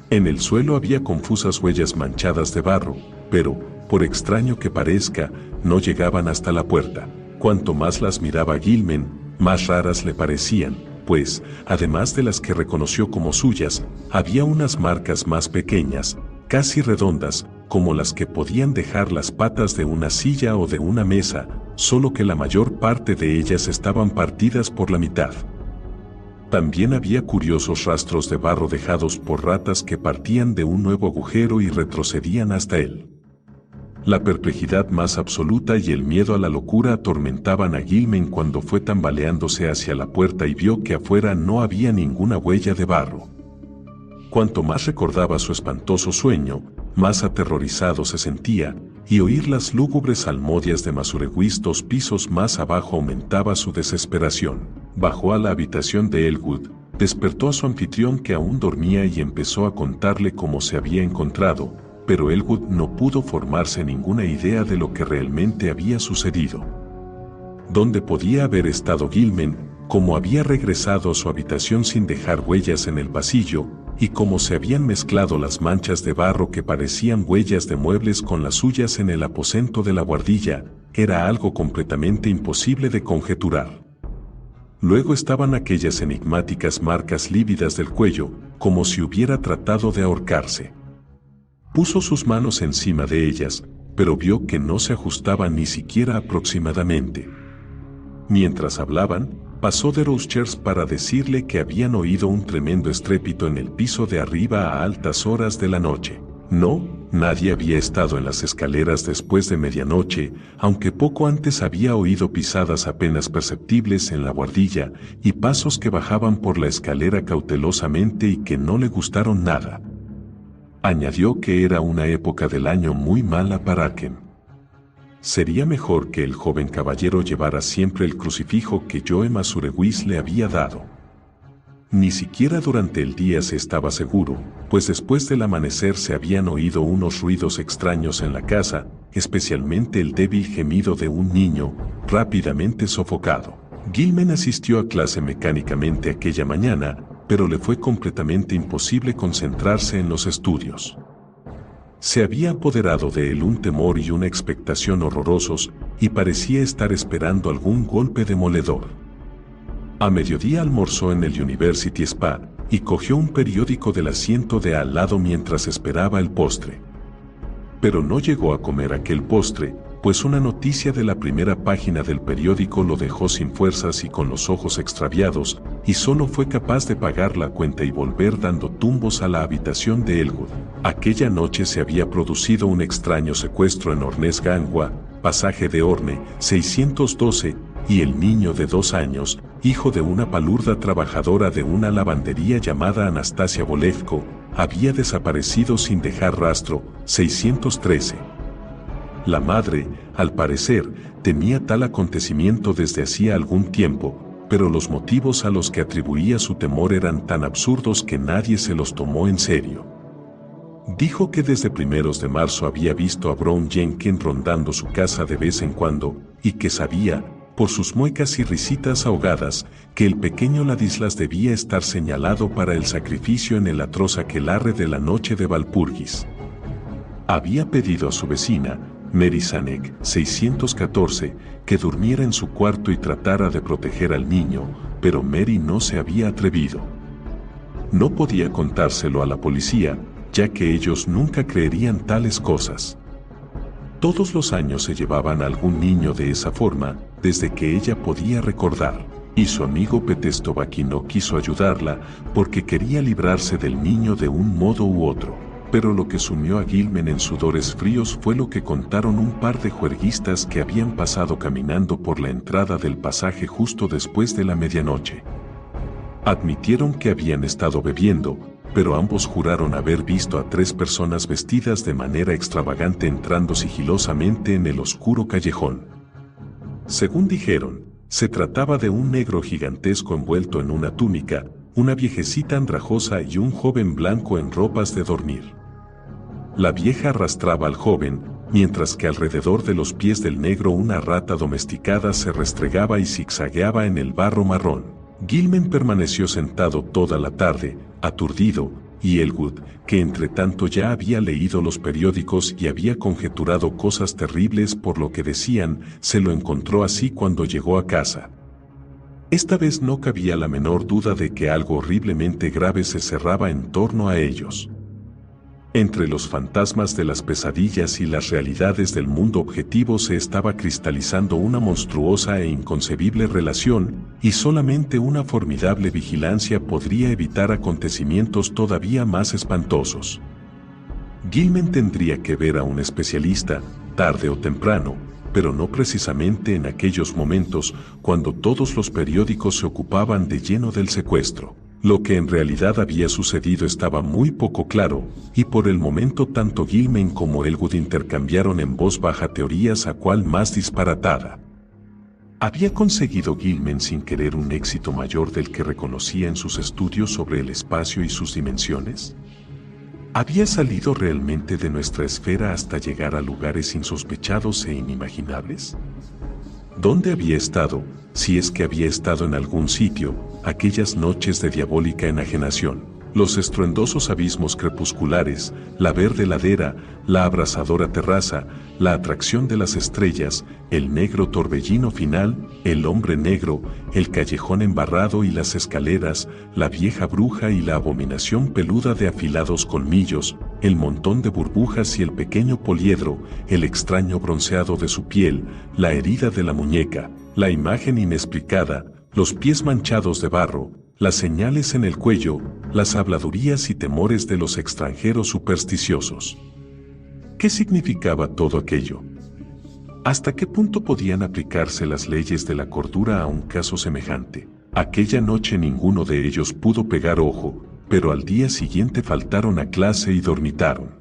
En el suelo había confusas huellas manchadas de barro, pero, por extraño que parezca, no llegaban hasta la puerta. Cuanto más las miraba Gilman, más raras le parecían, pues, además de las que reconoció como suyas, había unas marcas más pequeñas, casi redondas, como las que podían dejar las patas de una silla o de una mesa, solo que la mayor parte de ellas estaban partidas por la mitad. También había curiosos rastros de barro dejados por ratas que partían de un nuevo agujero y retrocedían hasta él. La perplejidad más absoluta y el miedo a la locura atormentaban a Gilman cuando fue tambaleándose hacia la puerta y vio que afuera no había ninguna huella de barro. Cuanto más recordaba su espantoso sueño, más aterrorizado se sentía, y oír las lúgubres salmodias de Masureguis 2 pisos más abajo aumentaba su desesperación. Bajó a la habitación de Elwood, despertó a su anfitrión que aún dormía y empezó a contarle cómo se había encontrado, pero Elwood no pudo formarse ninguna idea de lo que realmente había sucedido. ¿Dónde podía haber estado Gilman? ¿Cómo había regresado a su habitación sin dejar huellas en el pasillo? Y cómo se habían mezclado las manchas de barro que parecían huellas de muebles con las suyas en el aposento de la guardilla, era algo completamente imposible de conjeturar. Luego estaban aquellas enigmáticas marcas lívidas del cuello, como si hubiera tratado de ahorcarse. Puso sus manos encima de ellas, pero vio que no se ajustaban ni siquiera aproximadamente. Mientras hablaban, pasó de Rochers para decirle que habían oído un tremendo estrépito en el piso de arriba a altas horas de la noche. No, nadie había estado en las escaleras después de medianoche, aunque poco antes había oído pisadas apenas perceptibles en la buhardilla y pasos que bajaban por la escalera cautelosamente y que no le gustaron nada. Añadió que era una época del año muy mala para Arkham. Sería mejor que el joven caballero llevara siempre el crucifijo que Joe Masureguis le había dado. Ni siquiera durante el día se estaba seguro, pues después del amanecer se habían oído unos ruidos extraños en la casa, especialmente el débil gemido de un niño, rápidamente sofocado. Gilman asistió a clase mecánicamente aquella mañana, pero le fue completamente imposible concentrarse en los estudios. Se había apoderado de él un temor y una expectación horrorosos, y parecía estar esperando algún golpe demoledor. A mediodía almorzó en el University Spa, y cogió un periódico del asiento de al lado mientras esperaba el postre. Pero no llegó a comer aquel postre, pues una noticia de la primera página del periódico lo dejó sin fuerzas y con los ojos extraviados, y solo fue capaz de pagar la cuenta y volver dando tumbos a la habitación de Elwood. Aquella noche se había producido un extraño secuestro en Ornes Gangua, pasaje de Orne, 612, y el niño de 2 años, hijo de una palurda trabajadora de una lavandería llamada Anastasia Bolevko, había desaparecido sin dejar rastro, 613. La madre, al parecer, temía tal acontecimiento desde hacía algún tiempo, pero los motivos a los que atribuía su temor eran tan absurdos que nadie se los tomó en serio. Dijo que desde primeros de marzo había visto a Brown Jenkins rondando su casa de vez en cuando, y que sabía, por sus muecas y risitas ahogadas, que el pequeño Ladislas debía estar señalado para el sacrificio en el atroz aquelarre de la noche de Walpurgis. Había pedido a su vecina, Mary Sanek, 614, que durmiera en su cuarto y tratara de proteger al niño, pero Mary no se había atrevido. No podía contárselo a la policía, ya que ellos nunca creerían tales cosas. Todos los años se llevaban a algún niño de esa forma, desde que ella podía recordar. y su amigo Petestovaki no quiso ayudarla porque quería librarse del niño de un modo u otro. Pero lo que sumió a Gilman en sudores fríos fue lo que contaron un par de juerguistas que habían pasado caminando por la entrada del pasaje justo después de la medianoche. Admitieron que habían estado bebiendo, pero ambos juraron haber visto a 3 personas vestidas de manera extravagante entrando sigilosamente en el oscuro callejón. Según dijeron, se trataba de un negro gigantesco envuelto en una túnica, una viejecita andrajosa y un joven blanco en ropas de dormir. La vieja arrastraba al joven, mientras que alrededor de los pies del negro una rata domesticada se restregaba y zigzagueaba en el barro marrón. Gilman permaneció sentado toda la tarde, aturdido, y Elwood, que entre tanto ya había leído los periódicos y había conjeturado cosas terribles por lo que decían, se lo encontró así cuando llegó a casa. Esta vez no cabía la menor duda de que algo horriblemente grave se cerraba en torno a ellos. Entre los fantasmas de las pesadillas y las realidades del mundo objetivo se estaba cristalizando una monstruosa e inconcebible relación, y solamente una formidable vigilancia podría evitar acontecimientos todavía más espantosos. Gilman tendría que ver a un especialista, tarde o temprano, pero no precisamente en aquellos momentos cuando todos los periódicos se ocupaban de lleno del secuestro. Lo que en realidad había sucedido estaba muy poco claro, y por el momento tanto Gilman como Elwood intercambiaron en voz baja teorías a cuál más disparatada. ¿Había conseguido Gilman sin querer un éxito mayor del que reconocía en sus estudios sobre el espacio y sus dimensiones? ¿Había salido realmente de nuestra esfera hasta llegar a lugares insospechados e inimaginables? ¿Dónde había estado, si es que había estado en algún sitio, aquellas noches de diabólica enajenación? Los estruendosos abismos crepusculares, la verde ladera, la abrasadora terraza, la atracción de las estrellas, el negro torbellino final, el hombre negro, el callejón embarrado y las escaleras, la vieja bruja y la abominación peluda de afilados colmillos, el montón de burbujas y el pequeño poliedro, el extraño bronceado de su piel, la herida de la muñeca, la imagen inexplicada, los pies manchados de barro, las señales en el cuello, las habladurías y temores de los extranjeros supersticiosos. ¿Qué significaba todo aquello? ¿Hasta qué punto podían aplicarse las leyes de la cordura a un caso semejante? Aquella noche ninguno de ellos pudo pegar ojo, pero al día siguiente faltaron a clase y dormitaron.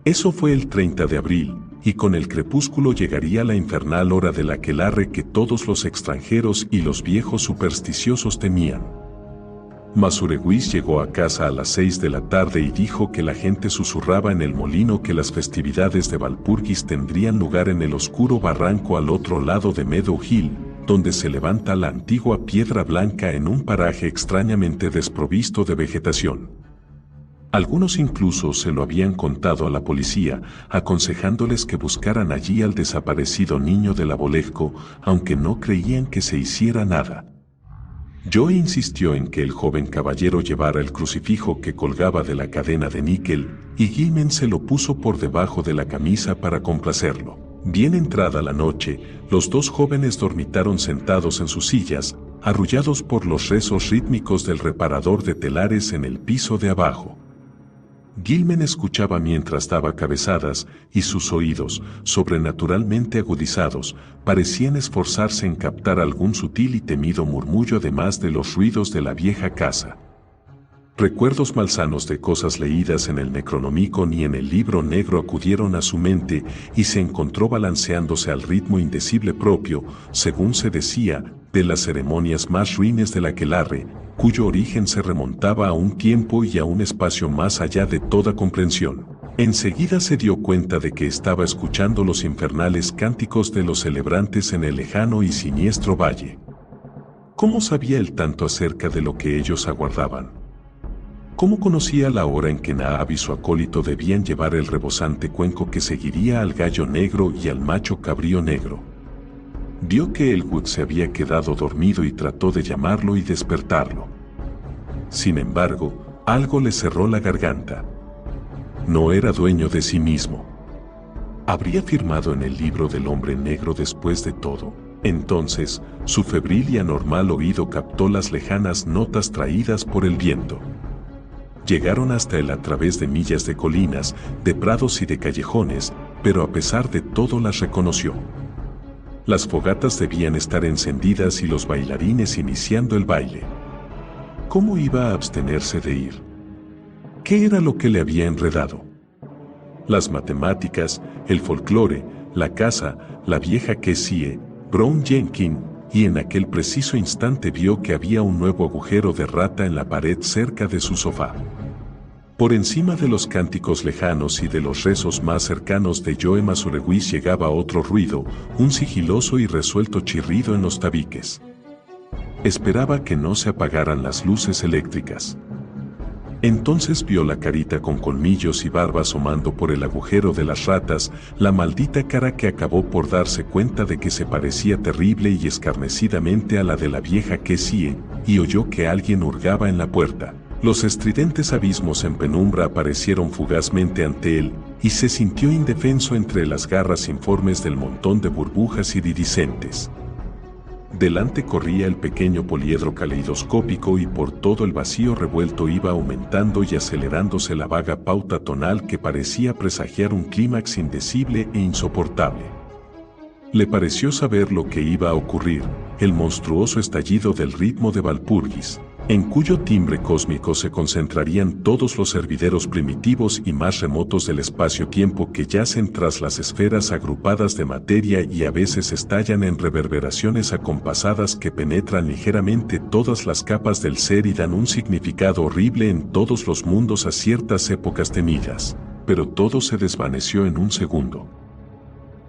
Eso fue el 30 de abril, y con el crepúsculo llegaría la infernal hora del aquelarre que todos los extranjeros y los viejos supersticiosos temían. Masurewis llegó a casa a las 6 de la tarde y dijo que la gente susurraba en el molino que las festividades de Walpurgis tendrían lugar en el oscuro barranco al otro lado de Meadow Hill, donde se levanta la antigua piedra blanca en un paraje extrañamente desprovisto de vegetación. Algunos incluso se lo habían contado a la policía, aconsejándoles que buscaran allí al desaparecido niño del Abolejco, aunque no creían que se hiciera nada. Joe insistió en que el joven caballero llevara el crucifijo que colgaba de la cadena de níquel, y Gilman se lo puso por debajo de la camisa para complacerlo. Bien entrada la noche, los dos jóvenes dormitaron sentados en sus sillas, arrullados por los rezos rítmicos del reparador de telares en el piso de abajo. Gilman escuchaba mientras daba cabezadas, y sus oídos, sobrenaturalmente agudizados, parecían esforzarse en captar algún sutil y temido murmullo además de los ruidos de la vieja casa. Recuerdos malsanos de cosas leídas en el Necronomicon y en el libro negro acudieron a su mente, y se encontró balanceándose al ritmo indecible propio, según se decía, de las ceremonias más ruines del aquelarre, cuyo origen se remontaba a un tiempo y a un espacio más allá de toda comprensión. Enseguida se dio cuenta de que estaba escuchando los infernales cánticos de los celebrantes en el lejano y siniestro valle. ¿Cómo sabía él tanto acerca de lo que ellos aguardaban? ¿Cómo conocía la hora en que Naab y su acólito debían llevar el rebosante cuenco que seguiría al gallo negro y al macho cabrío negro? Vio que Elwood se había quedado dormido y trató de llamarlo y despertarlo. Sin embargo, algo le cerró la garganta. No era dueño de sí mismo. ¿Habría firmado en el libro del hombre negro después de todo? Entonces, su febril y anormal oído captó las lejanas notas traídas por el viento. Llegaron hasta él a través de millas de colinas, de prados y de callejones, pero a pesar de todo las reconoció. Las fogatas debían estar encendidas y los bailarines iniciando el baile. ¿Cómo iba a abstenerse de ir? ¿Qué era lo que le había enredado? Las matemáticas, el folclore, la casa, la vieja Kessie, Brown Jenkins, y en aquel preciso instante vio que había un nuevo agujero de rata en la pared cerca de su sofá. Por encima de los cánticos lejanos y de los rezos más cercanos de Joe Masurewis llegaba otro ruido, un sigiloso y resuelto chirrido en los tabiques. Esperaba que no se apagaran las luces eléctricas. Entonces vio la carita con colmillos y barba asomando por el agujero de las ratas, la maldita cara que acabó por darse cuenta de que se parecía terrible y escarnecidamente a la de la vieja Kessie, y oyó que alguien hurgaba en la puerta. Los estridentes abismos en penumbra aparecieron fugazmente ante él, y se sintió indefenso entre las garras informes del montón de burbujas iridiscentes. Delante corría el pequeño poliedro caleidoscópico y por todo el vacío revuelto iba aumentando y acelerándose la vaga pauta tonal que parecía presagiar un clímax indecible e insoportable. Le pareció saber lo que iba a ocurrir, el monstruoso estallido del ritmo de Walpurgis, en cuyo timbre cósmico se concentrarían todos los hervideros primitivos y más remotos del espacio-tiempo que yacen tras las esferas agrupadas de materia y a veces estallan en reverberaciones acompasadas que penetran ligeramente todas las capas del ser y dan un significado horrible en todos los mundos a ciertas épocas temidas. Pero todo se desvaneció en un segundo.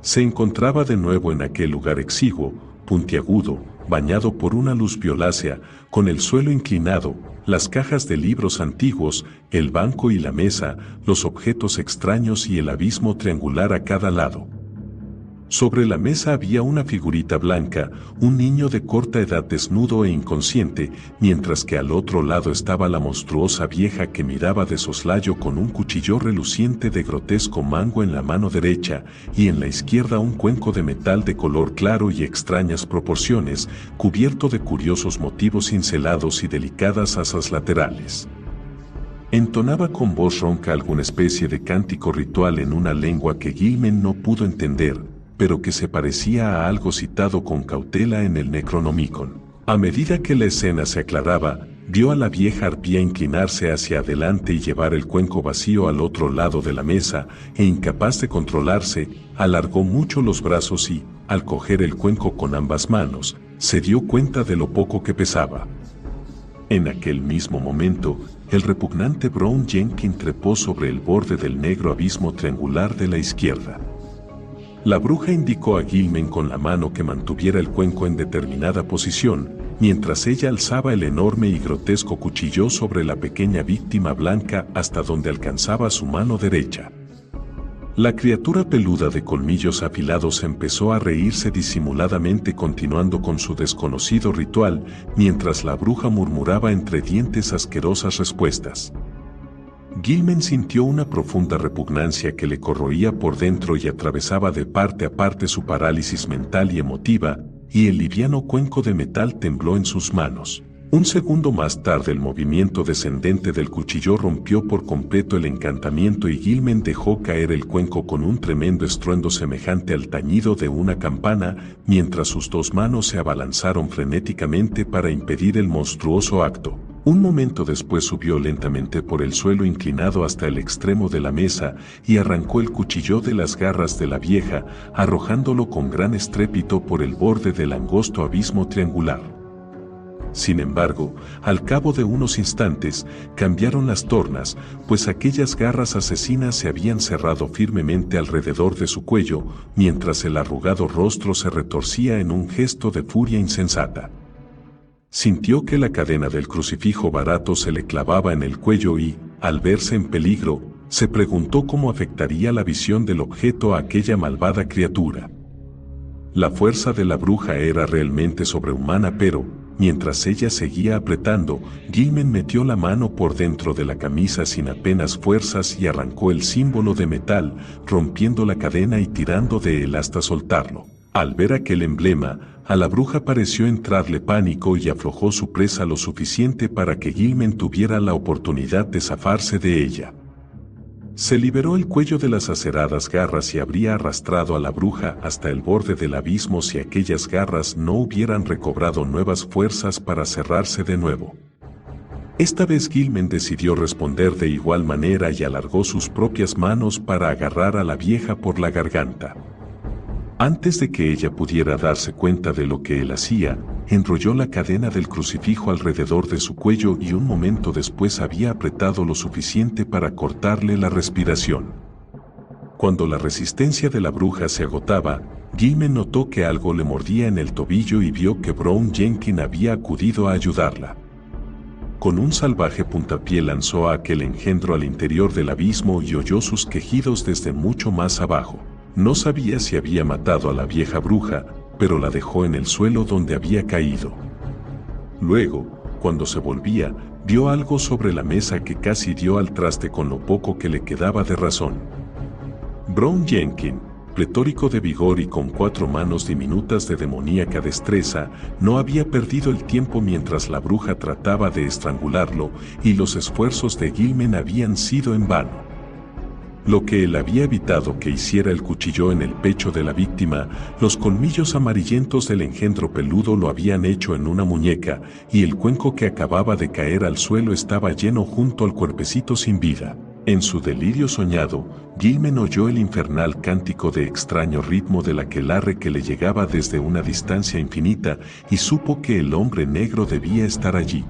Se encontraba de nuevo en aquel lugar exiguo, puntiagudo, bañado por una luz violácea, con el suelo inclinado, las cajas de libros antiguos, el banco y la mesa, los objetos extraños y el abismo triangular a cada lado. Sobre la mesa había una figurita blanca, un niño de corta edad desnudo e inconsciente, mientras que al otro lado estaba la monstruosa vieja que miraba de soslayo con un cuchillo reluciente de grotesco mango en la mano derecha, y en la izquierda un cuenco de metal de color claro y extrañas proporciones, cubierto de curiosos motivos cincelados y delicadas asas laterales. Entonaba con voz ronca alguna especie de cántico ritual en una lengua que Gilman no pudo entender, pero que se parecía a algo citado con cautela en el Necronomicon. A medida que la escena se aclaraba, vio a la vieja arpía inclinarse hacia adelante y llevar el cuenco vacío al otro lado de la mesa, e incapaz de controlarse, alargó mucho los brazos y, al coger el cuenco con ambas manos, se dio cuenta de lo poco que pesaba. En aquel mismo momento, el repugnante Brown Jenkins trepó sobre el borde del negro abismo triangular de la izquierda. La bruja indicó a Gilman con la mano que mantuviera el cuenco en determinada posición, mientras ella alzaba el enorme y grotesco cuchillo sobre la pequeña víctima blanca hasta donde alcanzaba su mano derecha. La criatura peluda de colmillos afilados empezó a reírse disimuladamente continuando con su desconocido ritual, mientras la bruja murmuraba entre dientes asquerosas respuestas. Gilman sintió una profunda repugnancia que le corroía por dentro y atravesaba de parte a parte su parálisis mental y emotiva, y el liviano cuenco de metal tembló en sus manos. Un segundo más tarde el movimiento descendente del cuchillo rompió por completo el encantamiento y Gilman dejó caer el cuenco con un tremendo estruendo semejante al tañido de una campana, mientras sus dos manos se abalanzaron frenéticamente para impedir el monstruoso acto. Un momento después subió lentamente por el suelo inclinado hasta el extremo de la mesa y arrancó el cuchillo de las garras de la vieja, arrojándolo con gran estrépito por el borde del angosto abismo triangular. Sin embargo, al cabo de unos instantes, cambiaron las tornas, pues aquellas garras asesinas se habían cerrado firmemente alrededor de su cuello, mientras el arrugado rostro se retorcía en un gesto de furia insensata. Sintió que la cadena del crucifijo barato se le clavaba en el cuello y, al verse en peligro, se preguntó cómo afectaría la visión del objeto a aquella malvada criatura. La fuerza de la bruja era realmente sobrehumana, pero, mientras ella seguía apretando, Gilman metió la mano por dentro de la camisa sin apenas fuerzas y arrancó el símbolo de metal, rompiendo la cadena y tirando de él hasta soltarlo. Al ver aquel emblema, a la bruja pareció entrarle pánico y aflojó su presa lo suficiente para que Gilmen tuviera la oportunidad de zafarse de ella. Se liberó el cuello de las aceradas garras y habría arrastrado a la bruja hasta el borde del abismo si aquellas garras no hubieran recobrado nuevas fuerzas para cerrarse de nuevo. Esta vez Gilmen decidió responder de igual manera y alargó sus propias manos para agarrar a la vieja por la garganta. Antes de que ella pudiera darse cuenta de lo que él hacía, enrolló la cadena del crucifijo alrededor de su cuello y un momento después había apretado lo suficiente para cortarle la respiración. Cuando la resistencia de la bruja se agotaba, Gilmen notó que algo le mordía en el tobillo y vio que Brown Jenkins había acudido a ayudarla. Con un salvaje puntapié lanzó a aquel engendro al interior del abismo y oyó sus quejidos desde mucho más abajo. No sabía si había matado a la vieja bruja, pero la dejó en el suelo donde había caído. Luego, cuando se volvía, vio algo sobre la mesa que casi dio al traste con lo poco que le quedaba de razón. Brown Jenkins, pletórico de vigor y con 4 manos diminutas de demoníaca destreza, no había perdido el tiempo mientras la bruja trataba de estrangularlo y los esfuerzos de Gilmen habían sido en vano. Lo que él había evitado que hiciera el cuchillo en el pecho de la víctima, los colmillos amarillentos del engendro peludo lo habían hecho en una muñeca, y el cuenco que acababa de caer al suelo estaba lleno junto al cuerpecito sin vida. En su delirio soñado, Gilmen oyó el infernal cántico de extraño ritmo del aquelarre que le llegaba desde una distancia infinita, y supo que el hombre negro debía estar allí.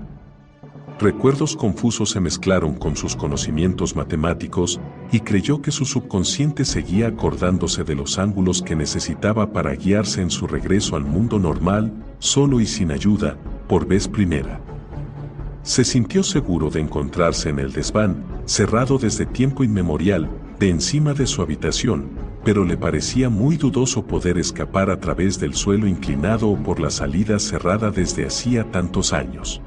Recuerdos confusos se mezclaron con sus conocimientos matemáticos y creyó que su subconsciente seguía acordándose de los ángulos que necesitaba para guiarse en su regreso al mundo normal, solo y sin ayuda, por vez primera. Se sintió seguro de encontrarse en el desván, cerrado desde tiempo inmemorial, de encima de su habitación, pero le parecía muy dudoso poder escapar a través del suelo inclinado o por la salida cerrada desde hacía tantos años.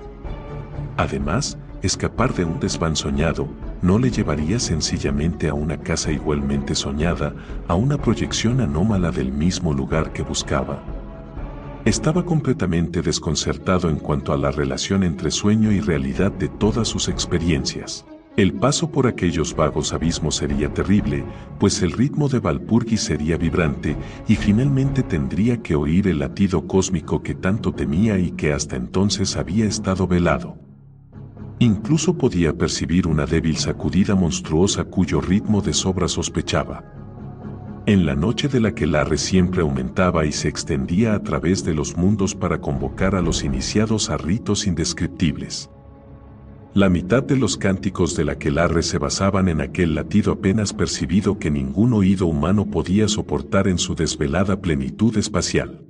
Además, escapar de un desván soñado no le llevaría sencillamente a una casa igualmente soñada, a una proyección anómala del mismo lugar que buscaba. Estaba completamente desconcertado en cuanto a la relación entre sueño y realidad de todas sus experiencias. El paso por aquellos vagos abismos sería terrible, pues el ritmo de Walpurgis sería vibrante y finalmente tendría que oír el latido cósmico que tanto temía y que hasta entonces había estado velado. Incluso podía percibir una débil sacudida monstruosa cuyo ritmo de sobra sospechaba. En la noche del aquelarre siempre aumentaba y se extendía a través de los mundos para convocar a los iniciados a ritos indescriptibles. La mitad de los cánticos del aquelarre se basaban en aquel latido apenas percibido que ningún oído humano podía soportar en su desvelada plenitud espacial.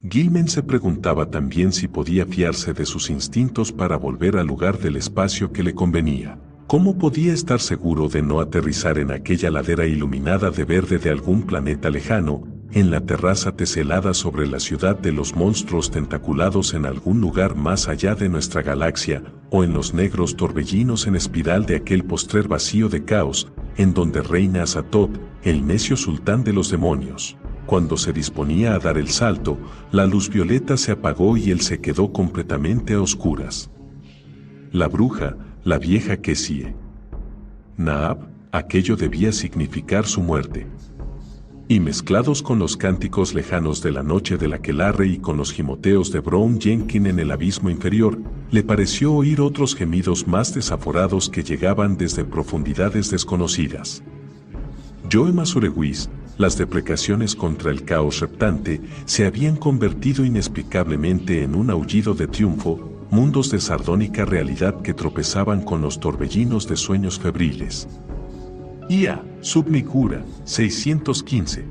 Gilmen se preguntaba también si podía fiarse de sus instintos para volver al lugar del espacio que le convenía. ¿Cómo podía estar seguro de no aterrizar en aquella ladera iluminada de verde de algún planeta lejano, en la terraza teselada sobre la ciudad de los monstruos tentaculados en algún lugar más allá de nuestra galaxia, o en los negros torbellinos en espiral de aquel postrer vacío de caos, en donde reina Azathoth, el necio sultán de los demonios? Cuando se disponía a dar el salto, la luz violeta se apagó y él se quedó completamente a oscuras. La bruja, la vieja Kessie. Naab, aquello debía significar su muerte. Y mezclados con los cánticos lejanos de la noche del aquelarre y con los gimoteos de Brown Jenkins en el abismo inferior, le pareció oír otros gemidos más desaforados que llegaban desde profundidades desconocidas. Joe Masurewis, las deprecaciones contra el caos reptante se habían convertido inexplicablemente en un aullido de triunfo, mundos de sardónica realidad que tropezaban con los torbellinos de sueños febriles. IA, Submicura, 615.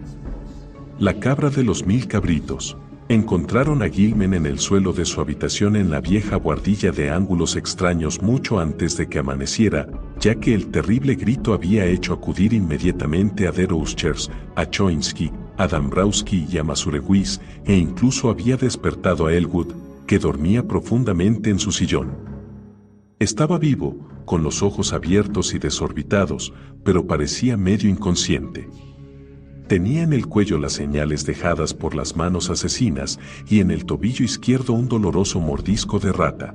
La cabra de los 1000 cabritos. Encontraron a Gilmen en el suelo de su habitación en la vieja guardilla de ángulos extraños mucho antes de que amaneciera, ya que el terrible grito había hecho acudir inmediatamente a Derouschers, a Choinsky, a Dambrowski y a Masurewis, e incluso había despertado a Elwood, que dormía profundamente en su sillón. Estaba vivo, con los ojos abiertos y desorbitados, pero parecía medio inconsciente. Tenía en el cuello las señales dejadas por las manos asesinas y en el tobillo izquierdo un doloroso mordisco de rata.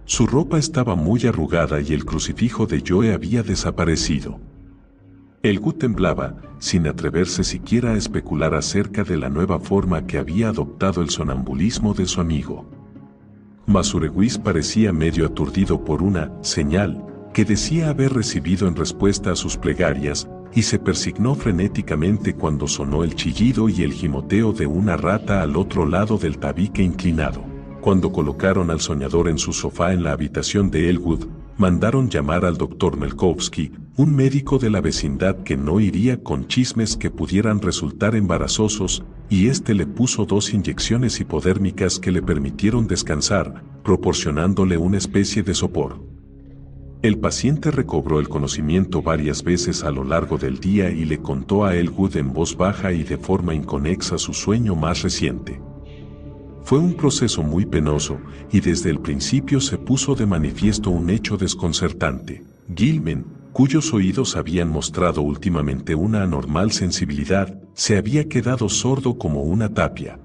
Su ropa estaba muy arrugada y el crucifijo de Joe había desaparecido. Elwood temblaba, sin atreverse siquiera a especular acerca de la nueva forma que había adoptado el sonambulismo de su amigo. Masurewis parecía medio aturdido por una señal que decía haber recibido en respuesta a sus plegarias, y se persignó frenéticamente cuando sonó el chillido y el gimoteo de una rata al otro lado del tabique inclinado. Cuando colocaron al soñador en su sofá en la habitación de Elwood, mandaron llamar al doctor Melkowski, un médico de la vecindad que no iría con chismes que pudieran resultar embarazosos, y este le puso 2 inyecciones hipodérmicas que le permitieron descansar, proporcionándole una especie de sopor. El paciente recobró el conocimiento varias veces a lo largo del día y le contó a Elwood en voz baja y de forma inconexa su sueño más reciente. Fue un proceso muy penoso, y desde el principio se puso de manifiesto un hecho desconcertante. Gilman, cuyos oídos habían mostrado últimamente una anormal sensibilidad, se había quedado sordo como una tapia.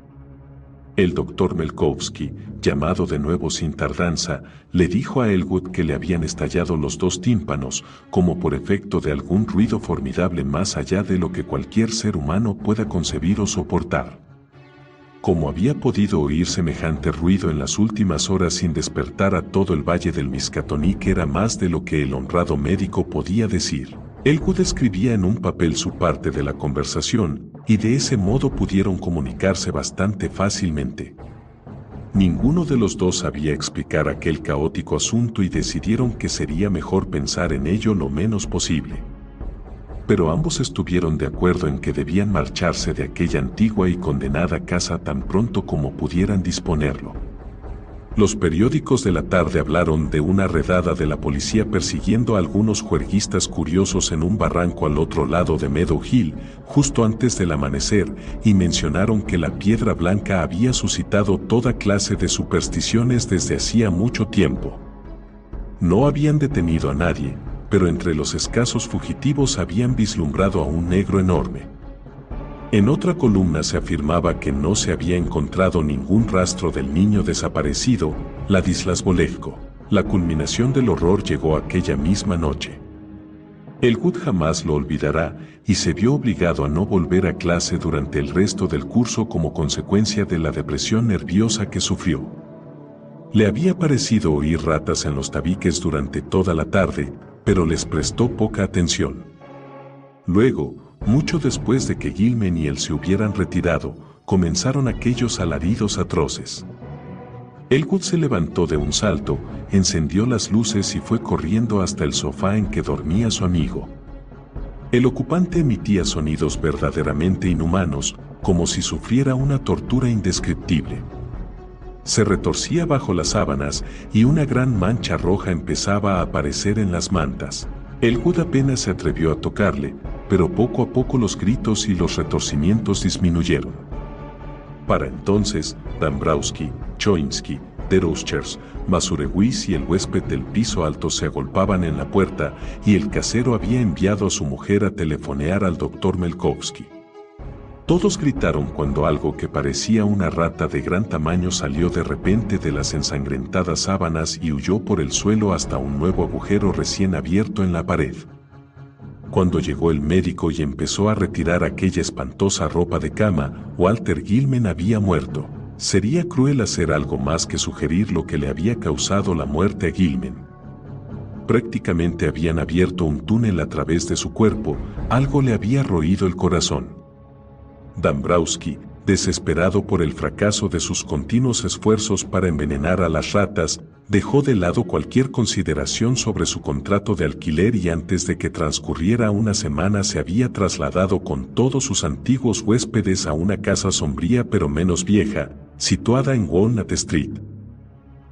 El doctor Melkowski, llamado de nuevo sin tardanza, le dijo a Elwood que le habían estallado los 2 tímpanos, como por efecto de algún ruido formidable más allá de lo que cualquier ser humano pueda concebir o soportar. Como había podido oír semejante ruido en las últimas horas sin despertar a todo el valle del Miskatonic era más de lo que el honrado médico podía decir. Elwood escribía en un papel su parte de la conversación, y de ese modo pudieron comunicarse bastante fácilmente. Ninguno de los dos sabía explicar aquel caótico asunto y decidieron que sería mejor pensar en ello lo menos posible. Pero ambos estuvieron de acuerdo en que debían marcharse de aquella antigua y condenada casa tan pronto como pudieran disponerlo. Los periódicos de la tarde hablaron de una redada de la policía persiguiendo a algunos juerguistas curiosos en un barranco al otro lado de Meadow Hill, justo antes del amanecer, y mencionaron que la piedra blanca había suscitado toda clase de supersticiones desde hacía mucho tiempo. No habían detenido a nadie, pero entre los escasos fugitivos habían vislumbrado a un negro enorme. En otra columna se afirmaba que no se había encontrado ningún rastro del niño desaparecido, Ladislas Bolevko. La culminación del horror llegó aquella misma noche. Elwood jamás lo olvidará y se vio obligado a no volver a clase durante el resto del curso como consecuencia de la depresión nerviosa que sufrió. Le había parecido oír ratas en los tabiques durante toda la tarde, pero les prestó poca atención. Luego, mucho después de que Gilman y él se hubieran retirado, comenzaron aquellos alaridos atroces. Elwood se levantó de un salto, encendió las luces y fue corriendo hasta el sofá en que dormía su amigo. El ocupante emitía sonidos verdaderamente inhumanos, como si sufriera una tortura indescriptible. Se retorcía bajo las sábanas y una gran mancha roja empezaba a aparecer en las mantas. Elwood apenas se atrevió a tocarle, pero poco a poco los gritos y los retorcimientos disminuyeron. Para entonces, Dambrowski, Choinsky, Derouchers, Masurewis y el huésped del piso alto se agolpaban en la puerta y el casero había enviado a su mujer a telefonear al doctor Melkowski. Todos gritaron cuando algo que parecía una rata de gran tamaño salió de repente de las ensangrentadas sábanas y huyó por el suelo hasta un nuevo agujero recién abierto en la pared. Cuando llegó el médico y empezó a retirar aquella espantosa ropa de cama, Walter Gilman había muerto. Sería cruel hacer algo más que sugerir lo que le había causado la muerte a Gilman. Prácticamente habían abierto un túnel a través de su cuerpo, algo le había roído el corazón. Dambrowski, desesperado por el fracaso de sus continuos esfuerzos para envenenar a las ratas, dejó de lado cualquier consideración sobre su contrato de alquiler y antes de que transcurriera una semana se había trasladado con todos sus antiguos huéspedes a una casa sombría pero menos vieja, situada en Walnut Street.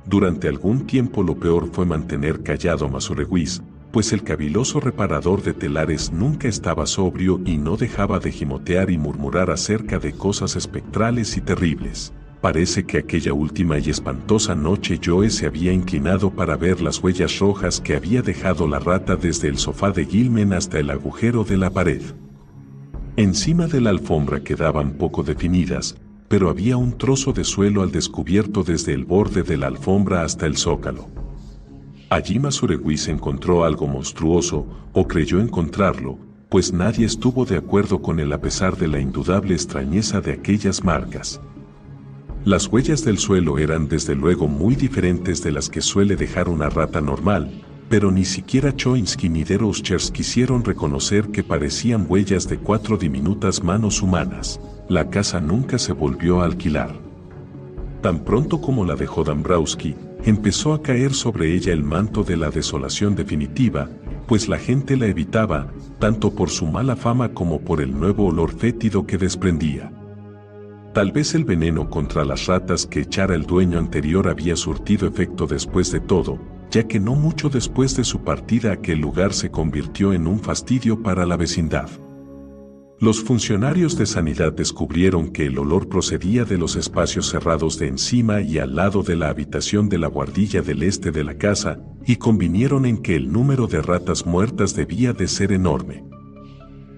Durante algún tiempo lo peor fue mantener callado a Masurewis, pues el caviloso reparador de telares nunca estaba sobrio y no dejaba de gimotear y murmurar acerca de cosas espectrales y terribles. Parece que aquella última y espantosa noche Joe se había inclinado para ver las huellas rojas que había dejado la rata desde el sofá de Gilman hasta el agujero de la pared. Encima de la alfombra quedaban poco definidas, pero había un trozo de suelo al descubierto desde el borde de la alfombra hasta el zócalo. Allí Masuregui encontró algo monstruoso, o creyó encontrarlo, pues nadie estuvo de acuerdo con él a pesar de la indudable extrañeza de aquellas marcas. Las huellas del suelo eran desde luego muy diferentes de las que suele dejar una rata normal, pero ni siquiera Choinsky ni Derouchers quisieron reconocer que parecían huellas de 4 diminutas manos humanas. La casa nunca se volvió a alquilar. Tan pronto como la dejó Dombrowski, empezó a caer sobre ella el manto de la desolación definitiva, pues la gente la evitaba, tanto por su mala fama como por el nuevo olor fétido que desprendía. Tal vez el veneno contra las ratas que echara el dueño anterior había surtido efecto después de todo, ya que no mucho después de su partida aquel lugar se convirtió en un fastidio para la vecindad. Los funcionarios de sanidad descubrieron que el olor procedía de los espacios cerrados de encima y al lado de la habitación de la buhardilla del este de la casa, y convinieron en que el número de ratas muertas debía de ser enorme.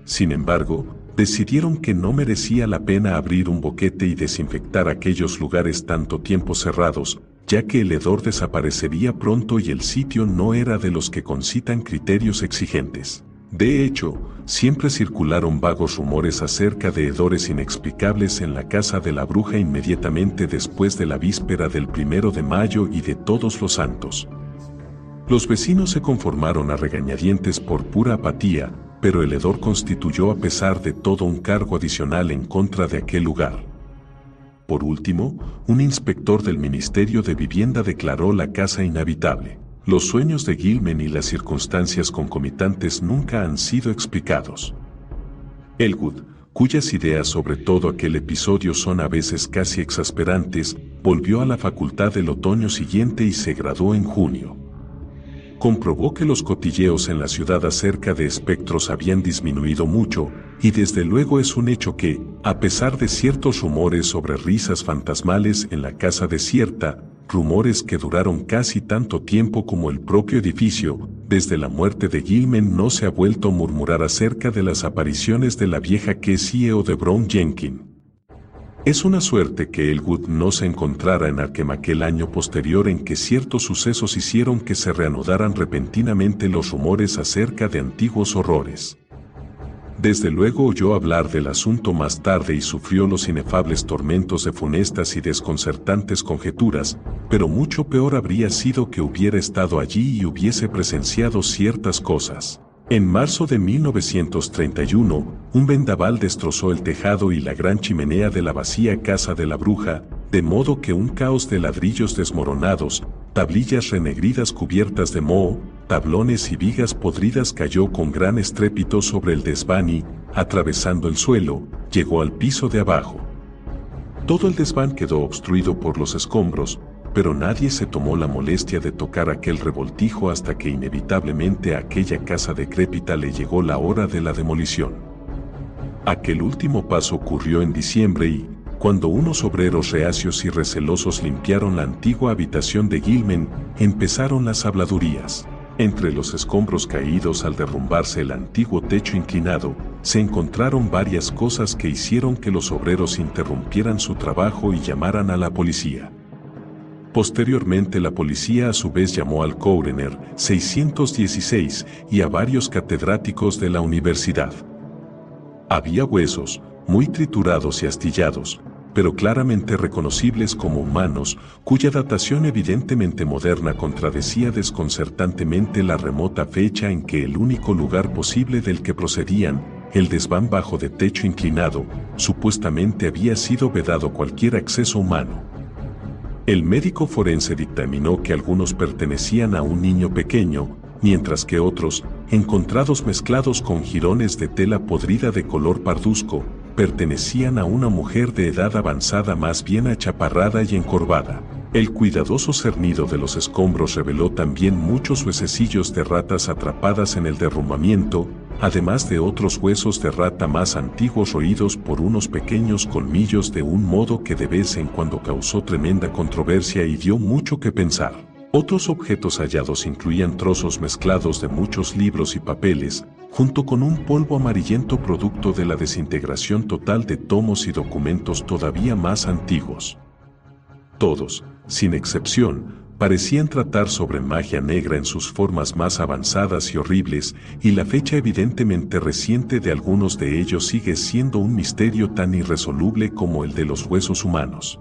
Sin embargo, decidieron que no merecía la pena abrir un boquete y desinfectar aquellos lugares tanto tiempo cerrados, ya que el hedor desaparecería pronto y el sitio no era de los que concitan criterios exigentes. De hecho, siempre circularon vagos rumores acerca de hedores inexplicables en la casa de la bruja inmediatamente después de la víspera del 1 de mayo y de Todos los Santos. Los vecinos se conformaron a regañadientes por pura apatía, pero el hedor constituyó a pesar de todo un cargo adicional en contra de aquel lugar. Por último, un inspector del Ministerio de Vivienda declaró la casa inhabitable. Los sueños de Gilman y las circunstancias concomitantes nunca han sido explicados. Elwood, cuyas ideas sobre todo aquel episodio son a veces casi exasperantes, volvió a la facultad el otoño siguiente y se graduó en junio. Comprobó que los cotilleos en la ciudad acerca de espectros habían disminuido mucho, y desde luego es un hecho que, a pesar de ciertos rumores sobre risas fantasmales en la casa desierta, rumores que duraron casi tanto tiempo como el propio edificio, desde la muerte de Gilman no se ha vuelto a murmurar acerca de las apariciones de la vieja Cassie o de Brown Jenkins. Es una suerte que Elwood no se encontrara en Arkham aquel año posterior en que ciertos sucesos hicieron que se reanudaran repentinamente los rumores acerca de antiguos horrores. Desde luego oyó hablar del asunto más tarde y sufrió los inefables tormentos de funestas y desconcertantes conjeturas, pero mucho peor habría sido que hubiera estado allí y hubiese presenciado ciertas cosas. En marzo de 1931, un vendaval destrozó el tejado y la gran chimenea de la vacía casa de la bruja, de modo que un caos de ladrillos desmoronados, tablillas renegridas cubiertas de moho, tablones y vigas podridas cayó con gran estrépito sobre el desván y, atravesando el suelo, llegó al piso de abajo. Todo el desván quedó obstruido por los escombros, pero nadie se tomó la molestia de tocar aquel revoltijo hasta que inevitablemente a aquella casa decrépita le llegó la hora de la demolición. Aquel último paso ocurrió en diciembre y, cuando unos obreros reacios y recelosos limpiaron la antigua habitación de Gilman, empezaron las habladurías. Entre los escombros caídos al derrumbarse el antiguo techo inclinado, se encontraron varias cosas que hicieron que los obreros interrumpieran su trabajo y llamaran a la policía. Posteriormente la policía a su vez llamó al Coroner 616 y a varios catedráticos de la universidad. Había huesos, muy triturados y astillados, pero claramente reconocibles como humanos, cuya datación evidentemente moderna contradecía desconcertantemente la remota fecha en que el único lugar posible del que procedían, el desván bajo de techo inclinado, supuestamente había sido vedado cualquier acceso humano. El médico forense dictaminó que algunos pertenecían a un niño pequeño, mientras que otros, encontrados mezclados con jirones de tela podrida de color parduzco, pertenecían a una mujer de edad avanzada más bien achaparrada y encorvada. El cuidadoso cernido de los escombros reveló también muchos huesecillos de ratas atrapadas en el derrumbamiento, además de otros huesos de rata más antiguos roídos por unos pequeños colmillos de un modo que de vez en cuando causó tremenda controversia y dio mucho que pensar. Otros objetos hallados incluían trozos mezclados de muchos libros y papeles, junto con un polvo amarillento producto de la desintegración total de tomos y documentos todavía más antiguos. Todos, sin excepción, parecían tratar sobre magia negra en sus formas más avanzadas y horribles, y la fecha evidentemente reciente de algunos de ellos sigue siendo un misterio tan irresoluble como el de los huesos humanos.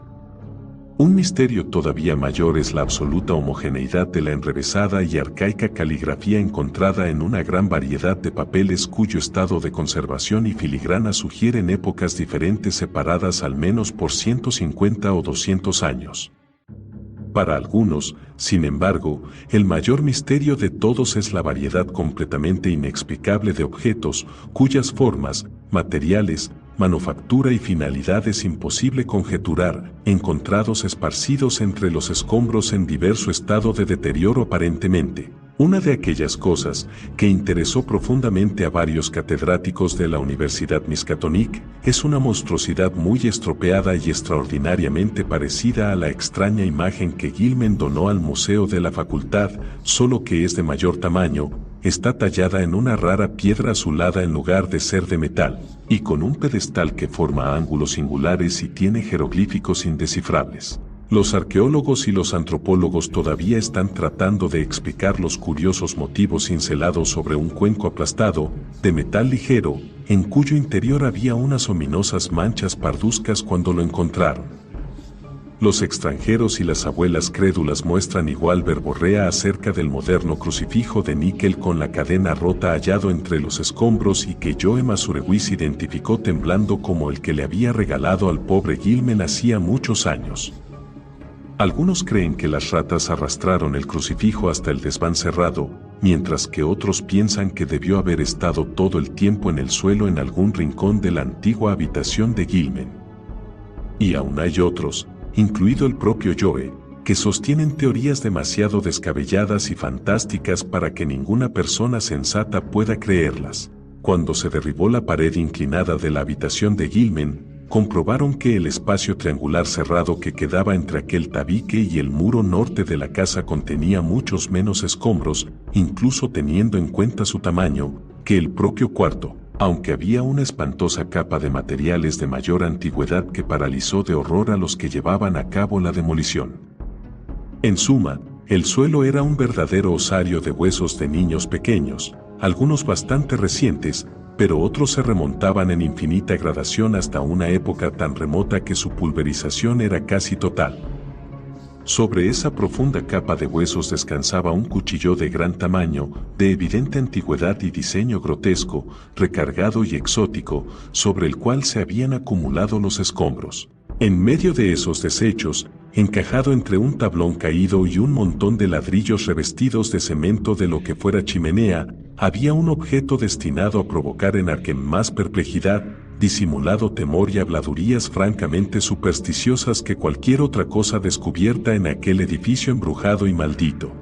Un misterio todavía mayor es la absoluta homogeneidad de la enrevesada y arcaica caligrafía encontrada en una gran variedad de papeles cuyo estado de conservación y filigrana sugieren épocas diferentes separadas al menos por 150 o 200 años. Para algunos, sin embargo, el mayor misterio de todos es la variedad completamente inexplicable de objetos, cuyas formas, materiales, manufactura y finalidad es imposible conjeturar, encontrados esparcidos entre los escombros en diverso estado de deterioro aparentemente. Una de aquellas cosas que interesó profundamente a varios catedráticos de la Universidad Miskatonic es una monstruosidad muy estropeada y extraordinariamente parecida a la extraña imagen que Gilman donó al Museo de la Facultad, solo que es de mayor tamaño, está tallada en una rara piedra azulada en lugar de ser de metal, y con un pedestal que forma ángulos singulares y tiene jeroglíficos indescifrables. Los arqueólogos y los antropólogos todavía están tratando de explicar los curiosos motivos cincelados sobre un cuenco aplastado, de metal ligero, en cuyo interior había unas ominosas manchas parduzcas cuando lo encontraron. Los extranjeros y las abuelas crédulas muestran igual verborrea acerca del moderno crucifijo de níquel con la cadena rota hallado entre los escombros y que Joe Masurewicz identificó temblando como el que le había regalado al pobre Gilman hacía muchos años. Algunos creen que las ratas arrastraron el crucifijo hasta el desván cerrado, mientras que otros piensan que debió haber estado todo el tiempo en el suelo en algún rincón de la antigua habitación de Gilman. Y aún hay otros, incluido el propio Joe, que sostienen teorías demasiado descabelladas y fantásticas para que ninguna persona sensata pueda creerlas. Cuando se derribó la pared inclinada de la habitación de Gilman, comprobaron que el espacio triangular cerrado que quedaba entre aquel tabique y el muro norte de la casa contenía muchos menos escombros, incluso teniendo en cuenta su tamaño, que el propio cuarto, aunque había una espantosa capa de materiales de mayor antigüedad que paralizó de horror a los que llevaban a cabo la demolición. En suma, el suelo era un verdadero osario de huesos de niños pequeños, algunos bastante recientes, pero otros se remontaban en infinita gradación hasta una época tan remota que su pulverización era casi total. Sobre esa profunda capa de huesos descansaba un cuchillo de gran tamaño, de evidente antigüedad y diseño grotesco, recargado y exótico, sobre el cual se habían acumulado los escombros. En medio de esos desechos, encajado entre un tablón caído y un montón de ladrillos revestidos de cemento de lo que fuera chimenea, había un objeto destinado a provocar en Arkham más perplejidad, disimulado temor y habladurías francamente supersticiosas que cualquier otra cosa descubierta en aquel edificio embrujado y maldito.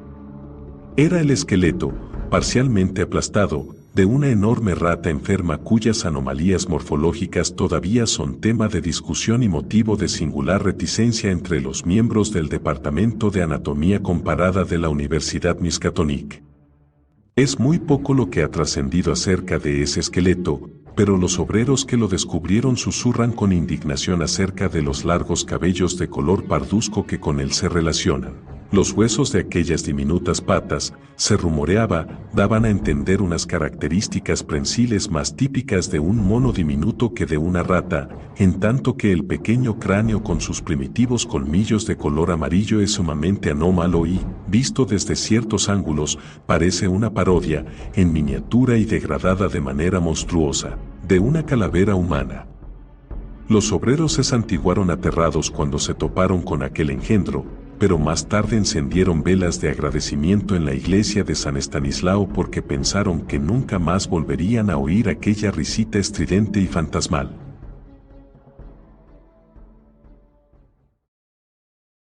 Era el esqueleto, parcialmente aplastado, de una enorme rata enferma cuyas anomalías morfológicas todavía son tema de discusión y motivo de singular reticencia entre los miembros del Departamento de Anatomía Comparada de la Universidad Miskatonic. Es muy poco lo que ha trascendido acerca de ese esqueleto, pero los obreros que lo descubrieron susurran con indignación acerca de los largos cabellos de color parduzco que con él se relacionan. Los huesos de aquellas diminutas patas, se rumoreaba, daban a entender unas características prensiles más típicas de un mono diminuto que de una rata, en tanto que el pequeño cráneo con sus primitivos colmillos de color amarillo es sumamente anómalo y, visto desde ciertos ángulos, parece una parodia, en miniatura y degradada de manera monstruosa, de una calavera humana. Los obreros se santiguaron aterrados cuando se toparon con aquel engendro, pero más tarde encendieron velas de agradecimiento en la iglesia de San Estanislao porque pensaron que nunca más volverían a oír aquella risita estridente y fantasmal.